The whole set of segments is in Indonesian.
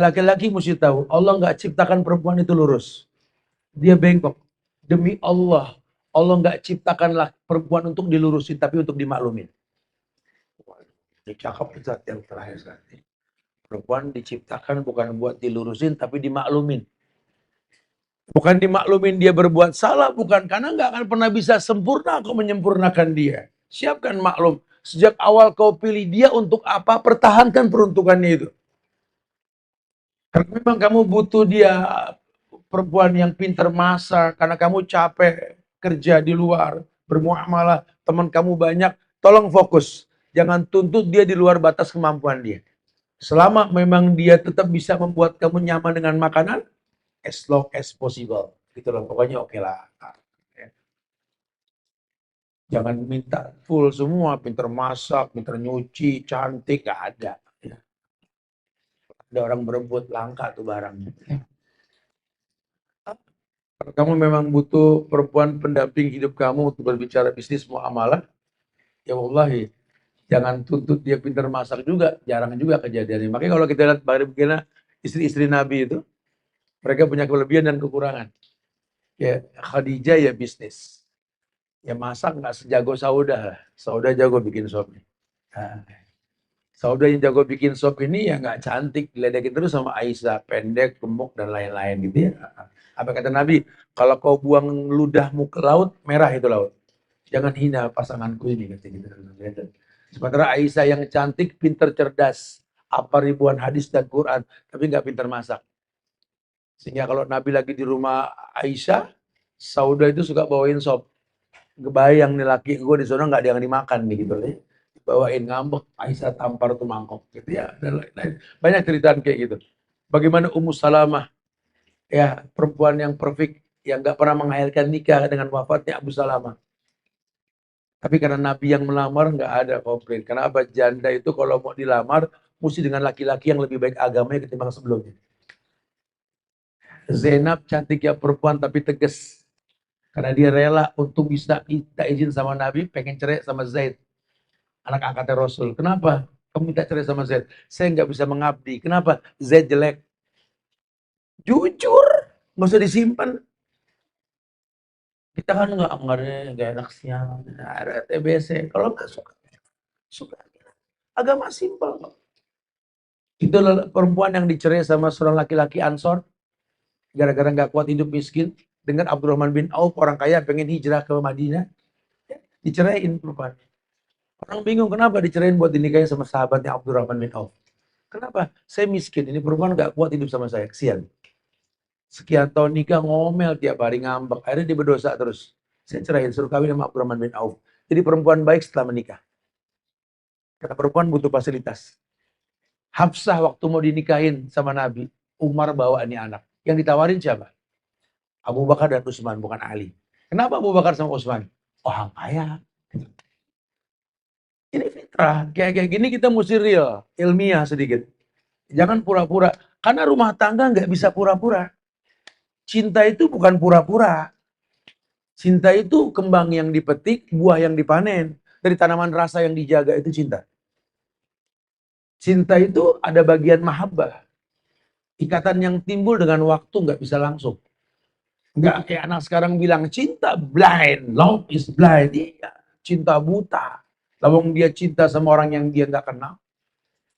Laki-laki mesti tahu, Allah nggak ciptakan perempuan itu lurus. Dia bengkok. Demi Allah, Allah nggak ciptakan perempuan untuk dilurusin, tapi untuk dimaklumin. Ini cakep Ustaz yang terakhir sekali. Perempuan diciptakan bukan buat dilurusin, tapi dimaklumin. Bukan dimaklumin dia berbuat salah, bukan. Karena nggak akan pernah bisa sempurna kau menyempurnakan dia. Siapkan maklum. Sejak awal kau pilih dia untuk apa, pertahankan peruntukannya itu. Karena memang kamu butuh dia perempuan yang pintar masak, karena kamu capek kerja di luar, bermuamalah, teman kamu banyak, tolong fokus. Jangan tuntut dia di luar batas kemampuan dia. Selama memang dia tetap bisa membuat kamu nyaman dengan makanan, as long as possible. Gitu loh, pokoknya oke lah. Jangan minta full semua, pintar masak, pintar nyuci, cantik, gak ada. Ada orang berebut, langka tuh barang. Kalau kamu memang butuh perempuan pendamping hidup kamu untuk berbicara bisnis muamalah, ya wallahi, jangan tuntut dia pintar masak juga, jarang juga kejadiannya. Makanya kalau kita lihat bagaimana istri-istri Nabi itu, mereka punya kelebihan dan kekurangan. Ya Khadijah ya bisnis, ya masak nggak sejago Saudah. Saudah jago bikin sop. Nah, Saudah yang jago bikin sop ini ya nggak cantik, diledekin terus sama Aisyah, pendek, gemuk dan lain-lain gitu ya. Apa kata Nabi? Kalau kau buang ludahmu ke laut, merah itu laut. Jangan hina pasanganku ini gitu. Sementara Aisyah yang cantik, pinter, cerdas, apa ribuan hadis dan Quran, tapi nggak pinter masak. Sehingga kalau Nabi lagi di rumah Aisyah, Saudah itu suka bawain sop. Kebayang nih laki gue di sana nggak ada yang dimakan nih gitu ya. Bawain ngambek, Aisyah tampar tuh mangkok gitu ya, dan lain-lain. Banyak cerita kayak gitu. Bagaimana Ummu Salamah, ya perempuan yang perfect, yang nggak pernah mengakhirkan nikah dengan wafatnya Abu Salamah. Tapi karena Nabi yang melamar nggak ada komplain. Karena apa? Janda itu kalau mau dilamar mesti dengan laki-laki yang lebih baik agamanya ketimbang sebelumnya. Zainab cantiknya perempuan tapi tegas. Karena dia rela untuk bisa minta izin sama Nabi pengen cerai sama Zaid. Anak angkatnya Rasul. Kenapa? Kamu minta cerai sama Zaid. Saya nggak bisa mengabdi. Kenapa? Zaid jelek. Jujur. Nggak usah disimpan. Kita kan nggak enak siang. Ada TBC. Kalau nggak suka. Suka. Agama simpel. Itu perempuan yang dicerai sama seorang laki-laki Ansor gara-gara nggak kuat hidup miskin dengan Abdurrahman bin Auf, orang kaya pengen hijrah ke Madinah, diceraiin perempuan. Orang bingung kenapa diceraiin buat dinikahin sama sahabatnya Abdurrahman bin Auf. Kenapa? Saya miskin, ini perempuan nggak kuat hidup sama saya, kesian. Sekian tahun nikah ngomel tiap hari ngambek, akhirnya dia berdosa terus. Saya ceraiin, suruh kawin sama Abdurrahman bin Auf. Jadi perempuan baik setelah menikah. Karena perempuan butuh fasilitas. Hafsah waktu mau dinikahin sama Nabi, Umar bawa ini anak. Yang ditawarin siapa? Abu Bakar dan Utsman, bukan Ali. Kenapa Abu Bakar sama Utsman? Orang kaya. Ini fitrah. Kayak gini kita mesti real, ilmiah sedikit. Jangan pura-pura. Karena rumah tangga nggak bisa pura-pura. Cinta itu bukan pura-pura. Cinta itu kembang yang dipetik, buah yang dipanen. Dari tanaman rasa yang dijaga itu cinta. Cinta itu ada bagian mahabbah. Ikatan yang timbul dengan waktu nggak bisa langsung. Nggak kayak anak sekarang bilang cinta blind, love is blind. Iya, cinta buta. Lawang dia cinta sama orang yang dia nggak kenal.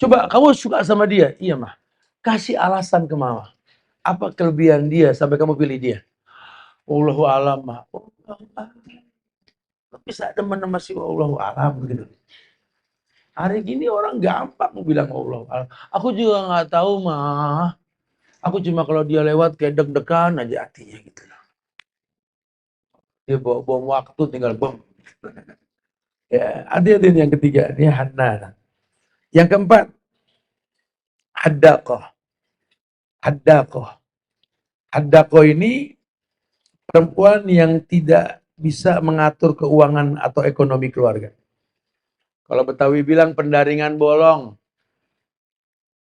Coba kamu suka sama dia, iya mah. Kasih alasan ke mama. Apa kelebihan dia sampai kamu pilih dia? Wallahu alam mah. Bisa teman sama si wallahu alam gitu. Hari gini orang gampang bilang wallahu alam. Aku juga nggak tahu mah. Aku cuma kalau dia lewat kayak deg-degan aja hatinya gitu. Dia bawa bom waktu tinggal bom. Ya, ada yang ketiga, ini Hana. Yang keempat, Haddaqah. Haddaqah. Haddaqah ini perempuan yang tidak bisa mengatur keuangan atau ekonomi keluarga. Kalau Betawi bilang pendaringan bolong.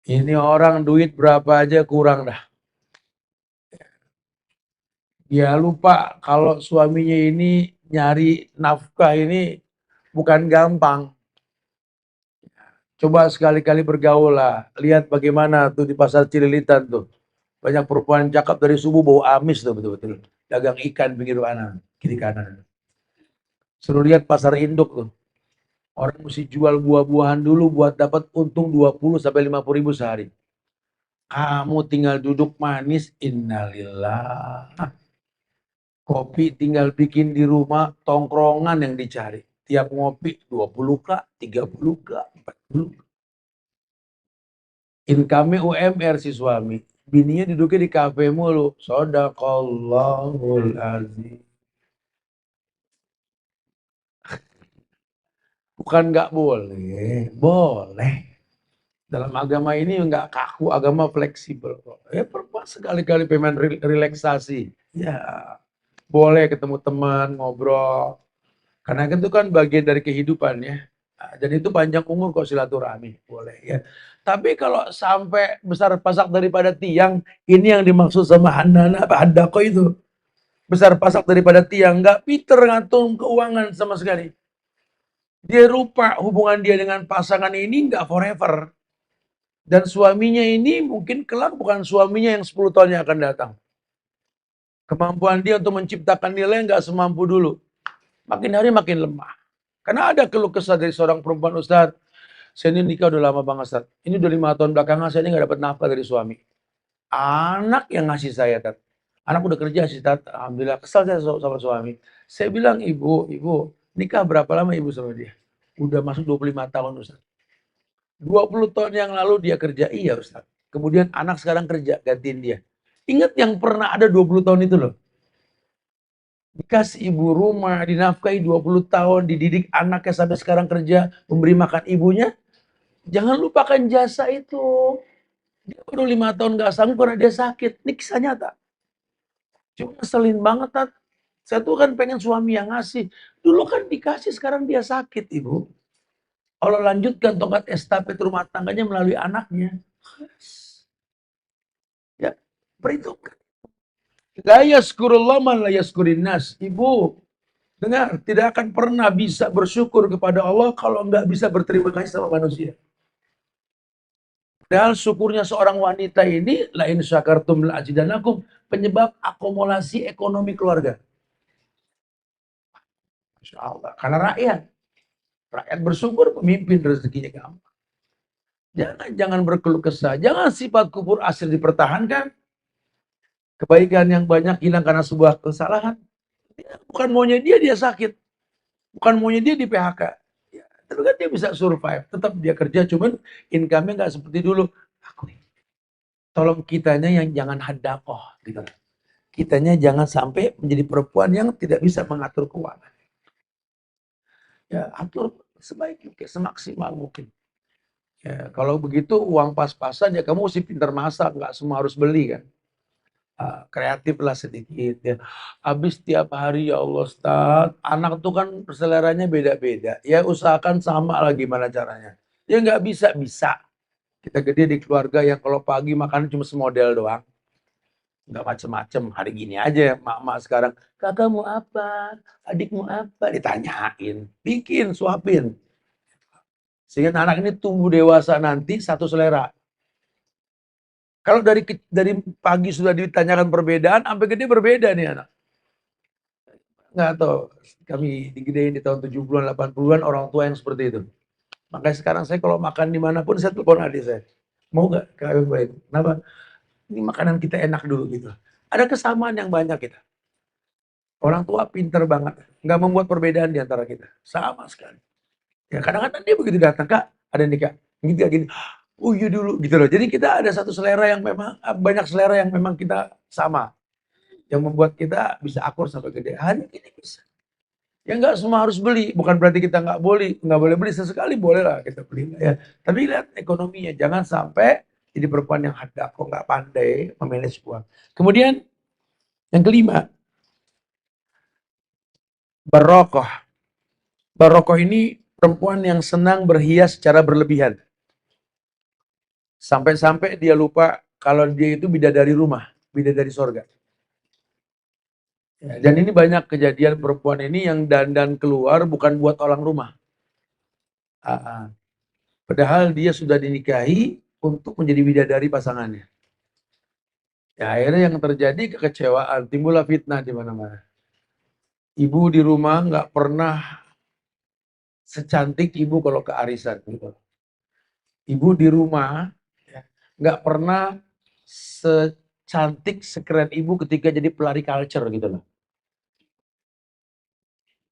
Ini orang duit berapa aja kurang dah. Dia lupa kalau suaminya ini nyari nafkah ini bukan gampang. Coba sekali-kali bergaul lah. Lihat bagaimana tuh di pasar Cililitan tuh. Banyak perempuan cakep dari subuh bau amis tuh betul-betul. Dagang ikan pinggir kanan, kiri kanan. Suruh lihat pasar induk tuh. Orang mesti jual buah-buahan dulu buat dapat untung 20 sampai 50 ribu sehari. Kamu tinggal duduk manis, innalillah. Kopi tinggal bikin di rumah, tongkrongan yang dicari. Tiap ngopi 20 kak, 30 kak, 40. Income UMR si suami. Bininya duduknya di kafe mulu. Sodaqallahul azim. Bukan nggak boleh, boleh. Dalam agama ini nggak kaku, agama fleksibel. Ya perempuan sekali-kali pengen relaksasi. Ya boleh ketemu teman, ngobrol. Karena itu kan bagian dari kehidupan ya. Nah, dan itu panjang umur kok silaturahmi. Boleh ya. Tapi kalau sampai besar pasak daripada tiang, ini yang dimaksud sama Handana, Handako itu. Besar pasak daripada tiang, nggak pinter ngatur keuangan sama sekali. Dia lupa hubungan dia dengan pasangan ini nggak forever. Dan suaminya ini mungkin kelak bukan suaminya yang 10 tahun yang akan datang. Kemampuan dia untuk menciptakan nilai nggak semampu dulu. Makin hari makin lemah. Karena ada keluh kesah dari seorang perempuan, Ustadz, saya ini nikah udah lama banget, Ustadz. Ini udah 5 tahun belakangan saya ini nggak dapat nafkah dari suami. Anak yang ngasih saya, Tat. Anak udah kerja sih, Tat. Alhamdulillah, kesal saya sama suami. Saya bilang, ibu, nikah berapa lama ibu sama dia? Udah masuk 25 tahun, Ustadz. 20 tahun yang lalu dia kerja, iya Ustaz. Kemudian anak sekarang kerja, gantiin dia. Ingat yang pernah ada 20 tahun itu loh. Dikasih ibu rumah, dinafkahi 20 tahun, dididik anaknya sampai sekarang kerja, memberi makan ibunya. Jangan lupakan jasa itu. Dia baru 5 tahun gak sanggup karena dia sakit. Ini kisah nyata. Cuma ngeselin banget, Tat. Saya tuh kan pengen suami yang ngasih. Dulu kan dikasih, sekarang dia sakit, Ibu. Allah lanjutkan tongkat estafet rumah tangganya melalui anaknya. Ya, perhitungkan. La yaskurullah man la yaskurin nas. Ibu, dengar, tidak akan pernah bisa bersyukur kepada Allah kalau nggak bisa berterima kasih sama manusia. Padahal syukurnya seorang wanita ini, la in syakartum la azidanakum, penyebab akumulasi ekonomi keluarga. Masya Allah. Karena rakyat bersyukur, pemimpin rezekinya gampang. Jangan berkeluh kesah. Jangan sifat kufur asir dipertahankan. Kebaikan yang banyak hilang karena sebuah kesalahan. Bukan maunya dia sakit. Bukan maunya dia di PHK. Ya, tapi kan dia bisa survive. Tetap dia kerja, cuman income-nya nggak seperti dulu. Aku tolong kitanya yang jangan hadakoh. Gitu. Kitanya jangan sampai menjadi perempuan yang tidak bisa mengatur keuangan. Ya, atur sebaik mungkin, semaksimal mungkin. Ya, kalau begitu uang pas-pasan ya kamu mesti pintar masak, nggak semua harus beli kan. Kreatif lah sedikit ya. Habis tiap hari ya Allah Ustaz, anak tuh kan seleranya beda-beda. Ya usahakan sama lah gimana caranya. Ya nggak bisa. Kita gede di keluarga yang kalau pagi makan cuma semodel doang. Nggak macem-macem. Hari gini aja mak-mak sekarang. Kakak mau apa? Adik mau apa? Ditanyain. Bikin, suapin. Sehingga anak ini tumbuh dewasa nanti satu selera. Kalau dari pagi sudah ditanyakan perbedaan, sampai gede berbeda nih anak. Nggak tahu, kami digedein di tahun 70-an, 80-an orang tua yang seperti itu. Makanya sekarang saya kalau makan dimanapun saya telepon adik saya. Mau nggak kawin baik? Kenapa? Ini makanan kita enak dulu gitu. Ada kesamaan yang banyak kita. Orang tua pinter banget. Nggak membuat perbedaan di antara kita. Sama sekali. Ya kadang-kadang dia begitu datang, Kak, ada nih Kak. Gini. Oh iya dulu gitu loh. Jadi kita ada satu selera yang memang, banyak selera yang memang kita sama. Yang membuat kita bisa akur sampai gede. Hari ini bisa. Ya nggak semua harus beli, bukan berarti kita nggak boleh beli, sesekali boleh lah kita beli ya. Tapi lihat ekonominya, jangan sampai jadi perempuan yang kok nggak pandai memanage uang. Kemudian yang kelima, barokoh. Barokoh ini perempuan yang senang berhias secara berlebihan. Sampai-sampai dia lupa kalau dia itu bidadari rumah, bidadari sorga. Ya, dan ini banyak kejadian perempuan ini yang dandan keluar bukan buat orang rumah. Ah, ah. Padahal dia sudah dinikahi untuk menjadi bidadari pasangannya. Ya, akhirnya yang terjadi kekecewaan, timbullah fitnah di mana-mana. Ibu di rumah nggak pernah secantik ibu kalau ke arisan. Gitu. Ibu di rumah ya, nggak pernah secantik, sekeren ibu ketika jadi pelari culture gitu loh.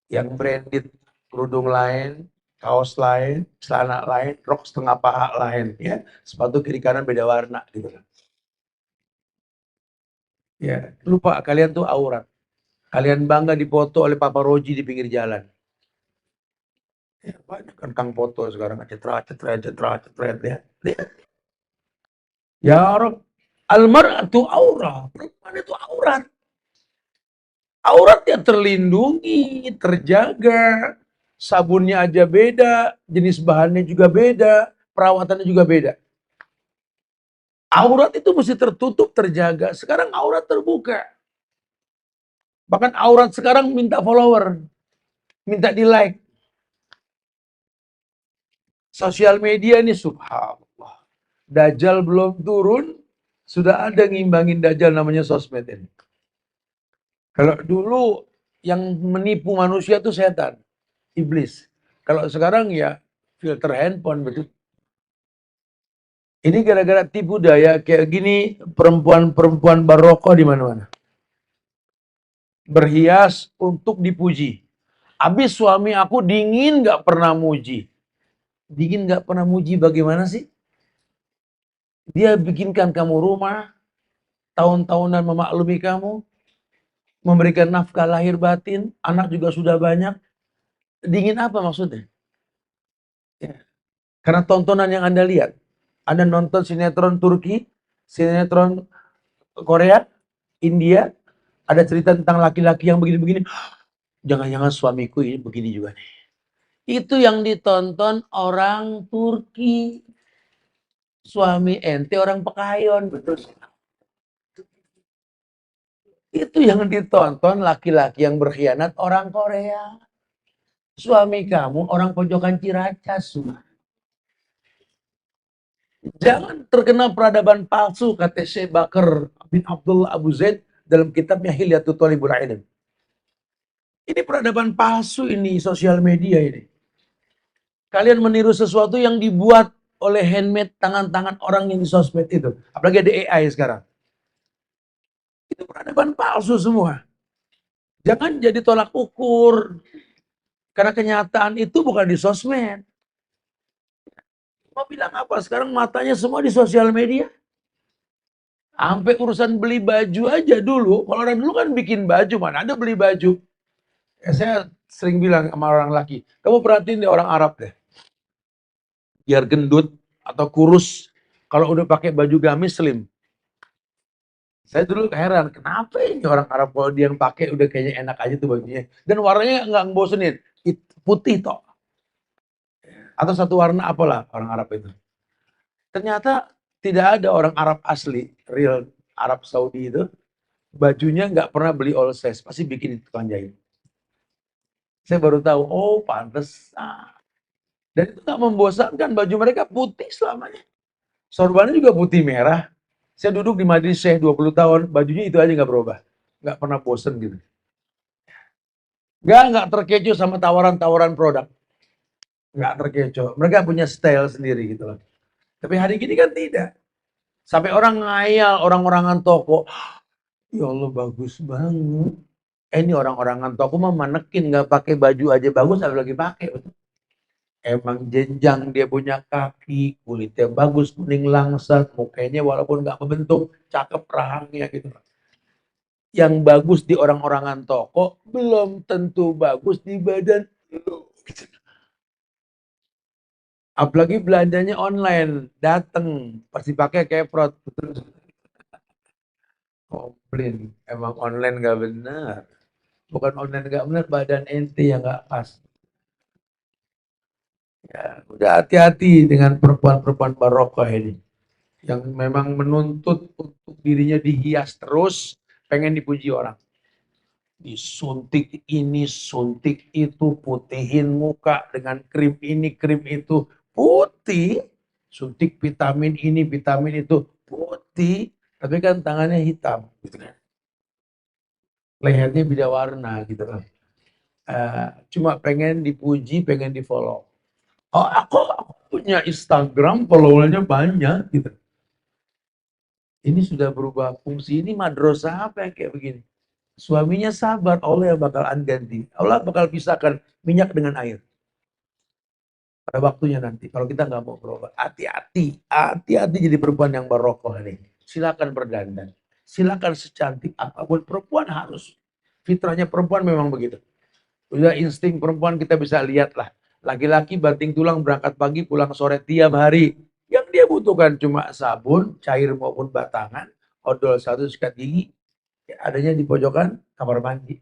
Yang branded, kerudung lain, kaos lain, celana lain, rok setengah paha lain, ya, sepatu kiri kanan beda warna gitu loh. Ya, lupa kalian tuh aurat. Kalian bangga dipoto oleh Papa Roji di pinggir jalan. Ya, banyak kan kang foto sekarang cetrat cetrat cetrat cetrat ya. Ya Rob, almar'atu aurah, perempuan itu aurat. Aurat yang terlindungi, terjaga, sabunnya aja beda, jenis bahannya juga beda, perawatannya juga beda. Aurat itu mesti tertutup, terjaga. Sekarang aurat terbuka. Bahkan aurat sekarang minta follower, minta di like. Sosial media ini subhanallah. Dajjal belum turun, sudah ada ngimbangin Dajjal namanya sosmed ini. Kalau dulu yang menipu manusia itu setan, iblis. Kalau sekarang ya filter handphone betul. Ini gara-gara tipu daya kayak gini perempuan-perempuan barokah di mana-mana. Berhias untuk dipuji. Habis suami aku dingin gak pernah muji. Dingin gak pernah muji bagaimana sih? Dia bikinkan kamu rumah, tahun-tahunan memaklumi kamu, memberikan nafkah lahir batin, anak juga sudah banyak. Dingin apa maksudnya? Ya. Karena tontonan yang Anda lihat. Anda nonton sinetron Turki, sinetron Korea, India, ada cerita tentang laki-laki yang begini-begini. Jangan-jangan suamiku ini begini juga nih. Itu yang ditonton orang Turki. Suami ente orang Pekayon, betul. Itu yang ditonton laki-laki yang berkhianat orang Korea. Suami kamu orang pojokan Ciracas. Jangan terkena peradaban palsu, kata Syekh Bakar bin Abdullah Abu Zaid dalam kitabnya Hilyatul Thalibul Ilm. Ini peradaban palsu ini, sosial media ini. Kalian meniru sesuatu yang dibuat oleh handmade tangan-tangan orang yang di sosmed itu. Apalagi ada AI sekarang. Itu peradaban palsu semua. Jangan jadi tolak ukur. Karena kenyataan itu bukan di sosmed. Mau bilang apa? Sekarang matanya semua di sosial media. Sampai urusan beli baju aja dulu. Kalau orang dulu kan bikin baju, mana ada beli baju. Saya sering bilang sama orang laki, kamu perhatiin deh orang Arab deh. Biar gendut atau kurus, kalau udah pakai baju gamis slim. Saya dulu heran, kenapa ini orang Arab kalau dia yang pakai udah kayaknya enak aja tuh bajunya. Dan warnanya nggak ngebosenin, putih toh. Atau satu warna apalah orang Arab itu. Ternyata tidak ada orang Arab asli, real Arab Saudi itu, bajunya nggak pernah beli all size, pasti bikin di tukang jahit. Saya baru tahu, oh pantes. Dan itu nggak membosankan, baju mereka putih selamanya. Sorbannya juga putih merah. Saya duduk di Majelis Syekh 20 tahun, bajunya itu aja nggak berubah. Nggak pernah bosen gitu. Nggak terkecoh sama tawaran-tawaran produk. Nggak terkecoh. Mereka punya style sendiri gitu loh. Tapi hari gini kan tidak. Sampai orang ngayal, orang-orangan toko. Ya Allah bagus banget. Ini orang-orangan toko mah manekin, nggak pakai baju aja bagus, apalagi pakai. Emang jenjang dia punya kaki, kulitnya bagus, kuning langsat, mukanya walaupun nggak membentuk, cakep rahangnya gitu. Yang bagus di orang-orangan toko, belum tentu bagus di badan lu. Apalagi belanjanya online, dateng, pasti pakai keprot. Komplain, emang online nggak benar. Bukan online nggak benar, badan ente yang nggak pas. Ya, udah hati-hati dengan perempuan-perempuan barokah ini. Yang memang menuntut untuk dirinya dihias terus, pengen dipuji orang. Disuntik ini, suntik itu, putihin muka dengan krim ini, krim itu. Putih. putih, suntik vitamin ini, vitamin itu, putih, tapi kan tangannya hitam, gitu kan. Lehernya beda warna, gitu kan. Cuma pengen dipuji, pengen di follow. Oh, aku punya Instagram, followernya banyak, gitu. Ini sudah berubah fungsi, ini madrasah apa yang kayak begini? Suaminya sabar, Allah yang bakal ganti. Allah bakal pisahkan minyak dengan air. Pada waktunya nanti, kalau kita nggak mau berubah, hati-hati, hati-hati jadi perempuan yang barokah nih. Silakan berdandan, silakan secantik apapun, perempuan harus. Fitrahnya perempuan memang begitu. Udah insting perempuan kita bisa lihat lah. Laki-laki banting tulang berangkat pagi pulang sore tiap hari. Yang dia butuhkan cuma sabun, cair maupun batangan, odol satu sikat gigi, adanya di pojokan kamar mandi.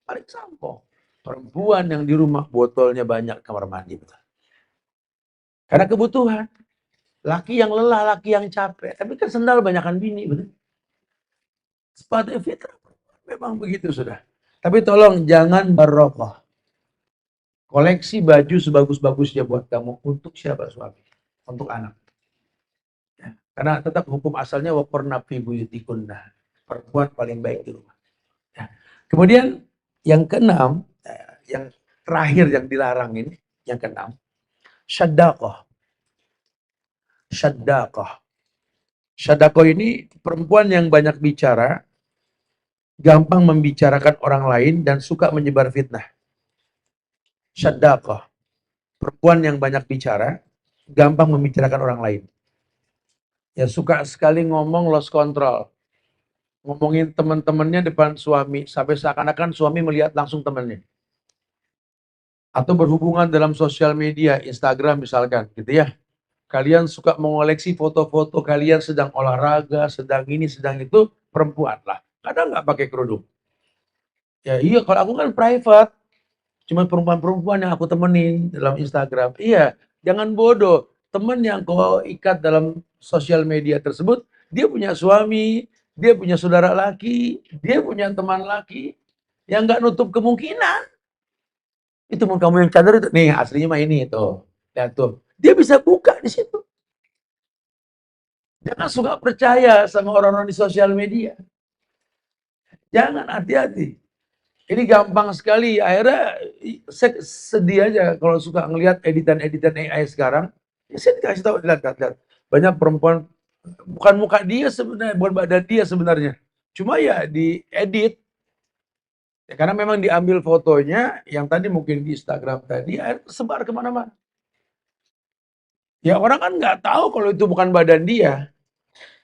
Paling sampo. Perempuan yang di rumah botolnya banyak kamar mandi. Betul. Karena kebutuhan. Laki yang lelah, laki yang capek. Tapi kan sendal banyakan bini. Betul. Sepatu fitrah. Memang begitu sudah. Tapi tolong jangan barokah. Koleksi baju sebagus-bagusnya buat kamu. Untuk siapa suami? Untuk anak. Ya. Karena tetap hukum asalnya waqarna fi buyutikunna. Perempuan paling baik di rumah. Ya. Kemudian yang keenam, yang terakhir yang dilarang ini, yang keenam, syadaqah. Syadaqah. Syadaqah ini perempuan yang banyak bicara, gampang membicarakan orang lain dan suka menyebar fitnah. Syadaqah. Perempuan yang banyak bicara, gampang membicarakan orang lain. Ya suka sekali ngomong lost control. Ngomongin teman-temannya depan suami, sampai seakan-akan suami melihat langsung temannya. Atau berhubungan dalam sosial media, Instagram misalkan, gitu ya. Kalian suka mengoleksi foto-foto kalian sedang olahraga, sedang ini, sedang itu, perempuan lah. Kadang nggak pakai kerudung. Ya iya, kalau aku kan private. Cuma perempuan-perempuan yang aku temenin dalam Instagram. Iya, jangan bodoh. Temen yang kau ikat dalam sosial media tersebut, dia punya suami, dia punya saudara laki, dia punya teman laki, yang nggak nutup kemungkinan. Itu mau kamu yang cadar itu, nih aslinya mah ini itu. Lihat tuh, dia bisa buka di situ. Jangan suka percaya sama orang-orang di sosial media. Jangan, hati-hati. Ini gampang sekali. Akhirnya saya sedih aja kalau suka ngelihat editan-editan AI sekarang. Ya saya dikasih tahu, lihat. Banyak perempuan, bukan muka dia sebenarnya, bukan badan dia sebenarnya. Cuma ya diedit. Ya, karena memang diambil fotonya, yang tadi mungkin di Instagram tadi, akhirnya sebar kemana-mana. Ya orang kan nggak tahu kalau itu bukan badan dia.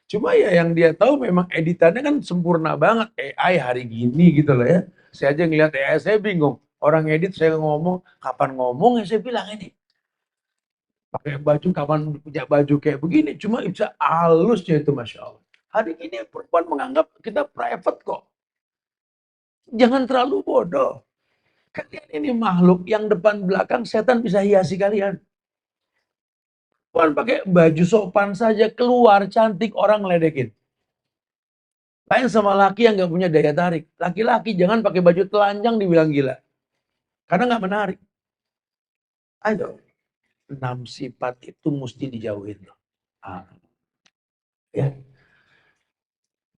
Cuma ya yang dia tahu memang editannya kan sempurna banget. AI hari gini gitu loh ya. Saya aja ngeliat AI, saya bingung. Orang edit saya kapan ngomong ya saya bilang ini. Pakai baju, kapan punya baju kayak begini. Cuma bisa halusnya itu Masya Allah. Hari ini perempuan menganggap kita private kok. Jangan terlalu bodoh. Kalian ini makhluk yang depan belakang setan bisa hiasi kalian. Perempuan pakai baju sopan saja keluar cantik orang ngeledekin. Lain sama laki yang nggak punya daya tarik. Laki-laki jangan pakai baju telanjang dibilang gila. Karena nggak menarik. Ayo, 6 sifat itu mesti dijauhin. Ah, ya,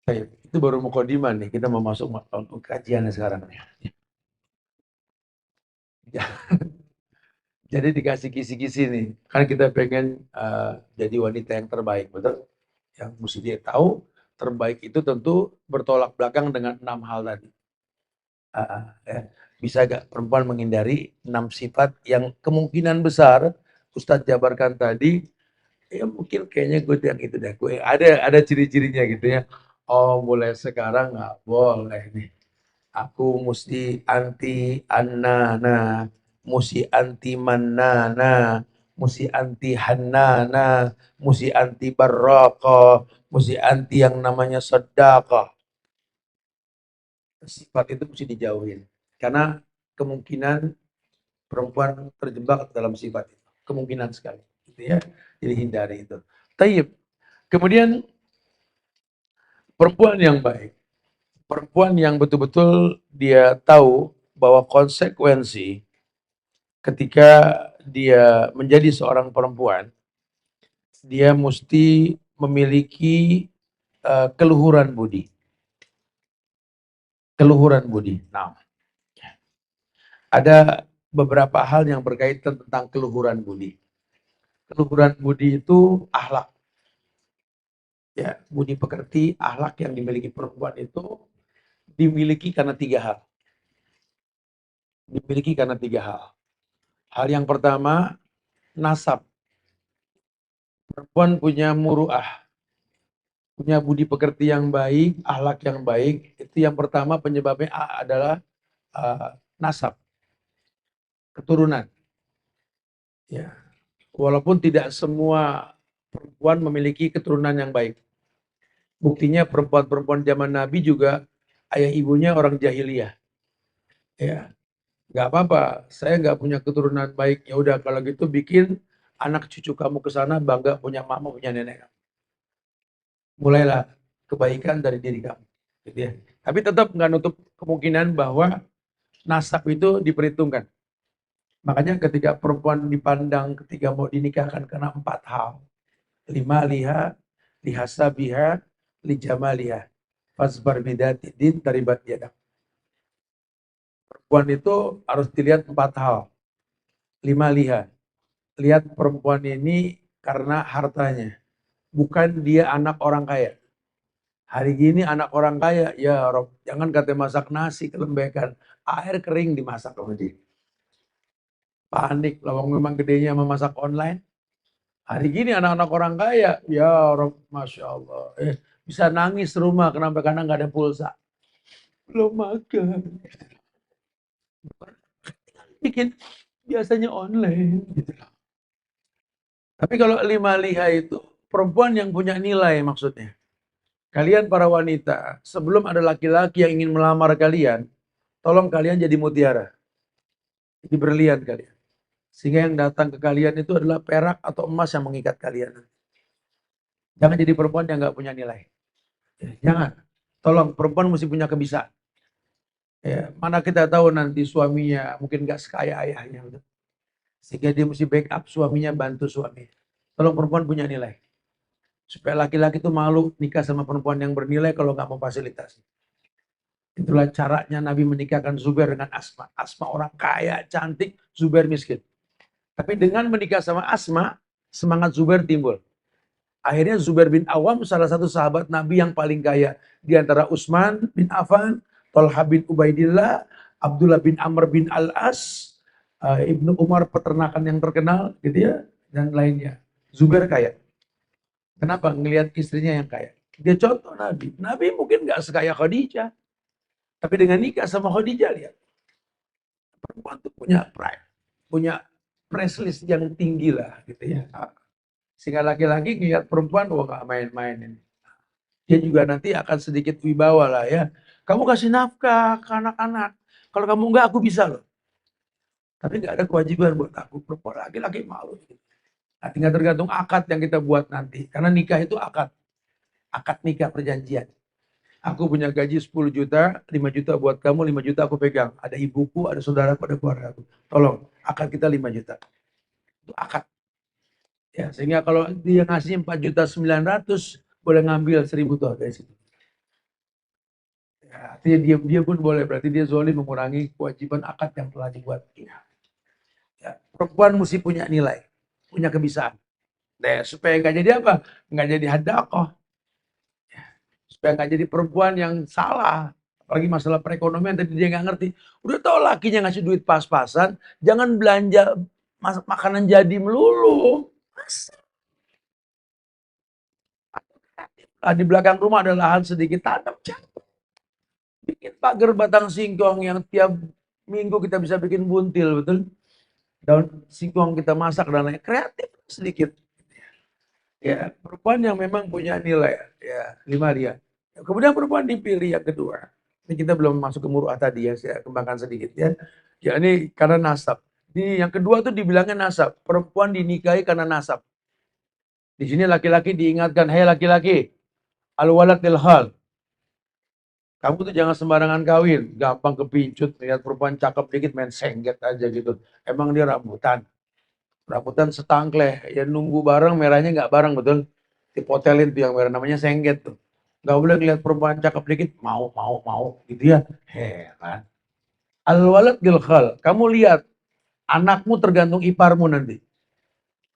itu baru mukadimah nih. Kita mau masuk untuk kajian sekarang nih. Ya. Jadi dikasih kisi-kisi nih. Kan kita pengen jadi wanita yang terbaik, betul? Yang mesti dia tahu terbaik itu tentu bertolak belakang dengan 6 hal tadi. Ya. Bisa gak perempuan menghindari 6 sifat yang kemungkinan besar Ustadz jabarkan tadi, ya mungkin kayaknya gue yang itu deh. Gue ada ciri-cirinya gitu ya. Oh mulai sekarang nggak boleh nih. Aku mesti anti annana, mesti anti manana, mesti anti hannana, mesti anti barraqah, mesti anti yang namanya sedekah. Sifat itu mesti dijauhin. Karena kemungkinan perempuan terjebak dalam sifat itu. Kemungkinan sekali. Gitu ya. Jadi hindari itu. Taib. Kemudian perempuan yang baik. Perempuan yang betul-betul dia tahu bahwa konsekuensi ketika dia menjadi seorang perempuan, dia mesti memiliki keluhuran budi. Keluhuran budi. Nah, ada beberapa hal yang berkaitan tentang keluhuran budi. Keluhuran budi itu akhlak. Ya, budi pekerti, akhlak yang dimiliki perempuan itu dimiliki karena tiga hal. Dimiliki karena tiga hal. Hal yang pertama, nasab. Perempuan punya muruah, punya budi pekerti yang baik, akhlak yang baik. Itu yang pertama penyebabnya adalah nasab, keturunan. Ya, walaupun tidak semua perempuan memiliki keturunan yang baik. Buktinya perempuan-perempuan zaman Nabi juga ayah ibunya orang jahiliyah. Ya, nggak apa-apa. Saya nggak punya keturunan baik. Ya udah kalau gitu bikin anak cucu kamu ke sana bangga punya mama, punya nenek. Mulailah kebaikan dari diri kamu. Gitu ya. Tapi tetap nggak nutup kemungkinan bahwa nasab itu diperhitungkan. Makanya ketika perempuan dipandang ketika mau dinikahkan kena 4 hal. 5 liha, lihasabiha, lijamaliha. Fasbar bidati din taribat yadak. Perempuan itu harus dilihat 4 hal. 5 liha. Lihat perempuan ini karena hartanya. Bukan dia anak orang kaya. Hari gini anak orang kaya, ya Rob, jangan kata masak nasi kelembekan. Air kering dimasak sama dia. Panik, lawang memang gedenya memasak online. Hari gini anak-anak orang kaya, ya Rob, Masya Allah. Bisa nangis rumah, kenapa? Karena nggak ada pulsa. Belum makan. Bikin biasanya online. Gitu. Tapi kalau 5 liha itu, perempuan yang punya nilai maksudnya. Kalian para wanita, sebelum ada laki-laki yang ingin melamar kalian, tolong kalian jadi mutiara. Jadi berlian kalian. Sehingga yang datang ke kalian itu adalah perak atau emas yang mengikat kalian. Jangan jadi perempuan yang nggak punya nilai. Jangan. Tolong, perempuan mesti punya kebisaan. Ya, mana kita tahu nanti suaminya mungkin nggak sekaya ayahnya. Sehingga dia mesti backup suaminya, bantu suaminya. Tolong perempuan punya nilai. Supaya laki-laki itu malu nikah sama perempuan yang bernilai kalau nggak mau fasilitasi. Itulah caranya Nabi menikahkan Zubair dengan Asma. Asma orang kaya, cantik, Zubair miskin. Tapi dengan menikah sama Asma, semangat Zubair timbul. Akhirnya Zubair bin Awam salah satu sahabat Nabi yang paling kaya. Di antara Utsman bin Affan, Talha bin Ubaidillah, Abdullah bin Amr bin Al-As, Ibnu Umar peternakan yang terkenal, gitu ya, dan lainnya. Zubair kaya. Kenapa? Ngelihat istrinya yang kaya. Dia contoh Nabi. Nabi mungkin nggak sekaya Khadijah. Tapi dengan nikah sama Khadijah, lihat. Perempuan itu punya pride. Punya price list yang tinggi lah. Gitu ya. Sehingga laki-laki ngelihat perempuan, wah nggak main-main ini. Dia juga nanti akan sedikit wibawa lah ya. Kamu kasih nafkah ke anak-anak. Kalau kamu enggak, aku bisa loh. Tapi nggak ada kewajiban buat aku. Perempuan laki-laki malu. Nah, tinggal tergantung akad yang kita buat nanti. Karena nikah itu akad. Akad nikah perjanjian. Aku punya gaji 10 juta, 5 juta buat kamu, 5 juta aku pegang. Ada ibuku, ada saudaraku, ada keluarga aku. Tolong, akad kita 5 juta. Itu akad. Ya, sehingga kalau dia ngasih 4 juta 900, boleh ngambil 1000 tuh dari situ. Ya, artinya dia pun boleh, berarti dia zolim mengurangi kewajiban akad yang telah dibuat. Ya, perempuan mesti punya nilai, punya kebisaan. Nah, supaya nggak jadi apa? Nggak jadi hadakoh. Supaya nggak jadi perempuan yang salah. Apalagi masalah perekonomian tadi dia nggak ngerti. Udah tau lakinya ngasih duit pas-pasan, jangan belanja makanan jadi melulu. Di belakang rumah ada lahan sedikit, tanam bikin pagar batang singkong yang tiap minggu kita bisa bikin buntil, betul? Daun singkong kita masak dan lain kreatif sedikit. Ya, perempuan yang memang punya nilai, ya, 5 dia. Kemudian perempuan dipilih yang kedua. Ini kita belum masuk ke muruah tadi ya, saya kembangkan sedikit ya. Ya ini karena nasab. Ini yang kedua tuh dibilangnya nasab. Perempuan dinikahi karena nasab. Di sini laki-laki diingatkan, hei laki-laki, al-walad lil hal. Kamu tuh jangan sembarangan kawin, gampang kepincut, lihat perempuan cakep dikit main sengget aja gitu. Emang dia rambutan. Rambutan setangkleh, ya nunggu bareng merahnya nggak bareng, betul? Dipotelin tuh yang merah, namanya sengget tuh. Nggak boleh ngeliat perempuan cakep dikit, mau, gitu ya. Heran. Al-walad bil khal. Kamu lihat, anakmu tergantung iparmu nanti.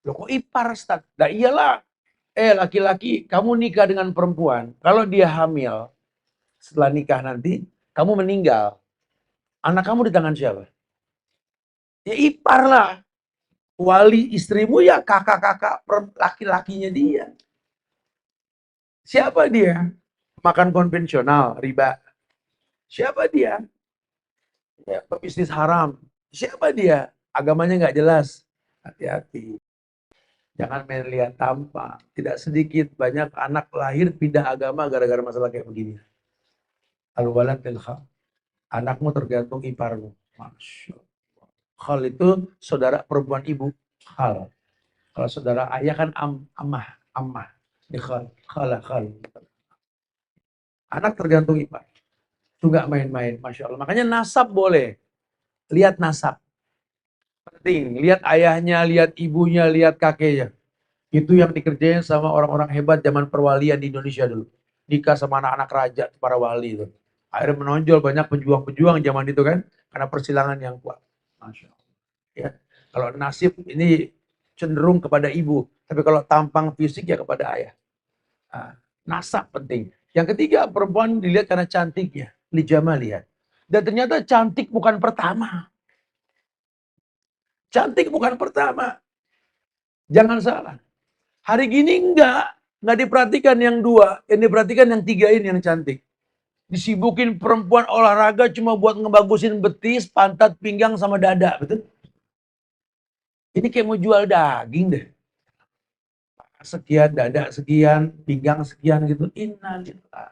Loh kok ipar, Ustaz? Nah iyalah. Laki-laki, kamu nikah dengan perempuan. Kalau dia hamil, setelah nikah nanti, kamu meninggal. Anak kamu di tangan siapa? Ya ipar lah. Wali istrimu ya kakak-kakak laki-lakinya dia. Siapa dia? Makan konvensional, riba. Siapa dia? Ya, pebisnis haram. Siapa dia? Agamanya nggak jelas. Hati-hati. Jangan main lihat tampak. Tidak sedikit banyak anak lahir pindah agama gara-gara masalah kayak begini. Al-walad bil khal. Anakmu tergantung iparmu. Masya Allah. Khal itu saudara perempuan ibu. Khal. Kalau saudara ayah kan amah. Amah. Ini khal. Khal. Anak tergantung ipar. Itu nggak main-main. Masya Allah. Makanya nasab boleh. Lihat nasab. Penting. Lihat ayahnya, lihat ibunya, lihat kakeknya. Itu yang dikerjain sama orang-orang hebat zaman perwalian di Indonesia dulu. Nikah sama anak-anak raja, para wali itu. Akhirnya menonjol banyak pejuang-pejuang zaman itu kan. Karena persilangan yang kuat. Masya Allah. Ya. Kalau nasib ini cenderung kepada ibu. Tapi kalau tampang fisik ya kepada ayah. Nah, nasab penting. Yang ketiga, perempuan dilihat karena cantiknya. Lijama lihat. Dan ternyata cantik bukan pertama. Cantik bukan pertama. Jangan salah. Hari gini enggak diperhatikan yang dua, yang diperhatikan yang tiga ini yang cantik. Disibukin perempuan olahraga cuma buat ngebagusin betis, pantat, pinggang sama dada, betul? Ini kayak mau jual daging deh. Sekian, dada sekian, pinggang sekian gitu. Innalillah.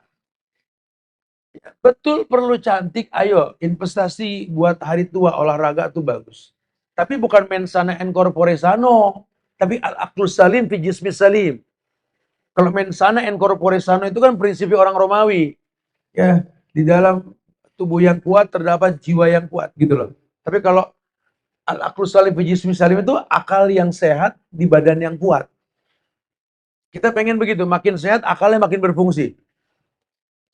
Ya, betul perlu cantik, ayo investasi buat hari tua olahraga tuh bagus. Tapi bukan mensana en corpore sano, tapi al-aqlus salim fi jismis salim. Kalau mensana en corpore sano itu kan prinsipnya orang Romawi. Ya, di dalam tubuh yang kuat terdapat jiwa yang kuat gitu loh. Tapi kalau al-aqlus salim fi jismis salim itu akal yang sehat di badan yang kuat. Kita pengen begitu, makin sehat akalnya makin berfungsi.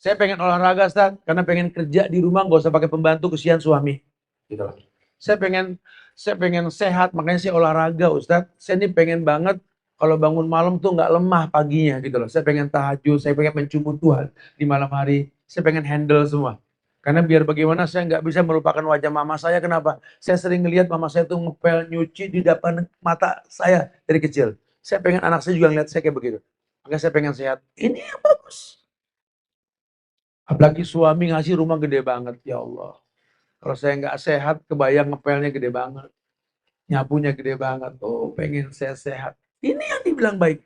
Saya pengen olahraga, Ustaz, karena pengen kerja di rumah nggak usah pakai pembantu, kesian suami. Gitu loh. Saya pengen sehat, makanya saya olahraga, Ustaz. Saya ini pengen banget kalau bangun malam tuh nggak lemah paginya gitu loh. Saya pengen tahajud, saya pengen mencumbu Tuhan di malam hari. Saya pengen handle semua. Karena biar bagaimana saya nggak bisa melupakan wajah mama saya. Kenapa? Saya sering ngelihat mama saya tuh ngepel nyuci di depan mata saya dari kecil. Saya pengen anak saya juga ngeliat saya kayak begitu. Makanya saya pengen sehat. Ini yang bagus. Apalagi suami ngasih rumah gede banget, ya Allah. Kalau saya nggak sehat, kebayang ngepelnya gede banget. Nyapunya gede banget. Oh, pengen saya sehat. Ini yang dibilang baik.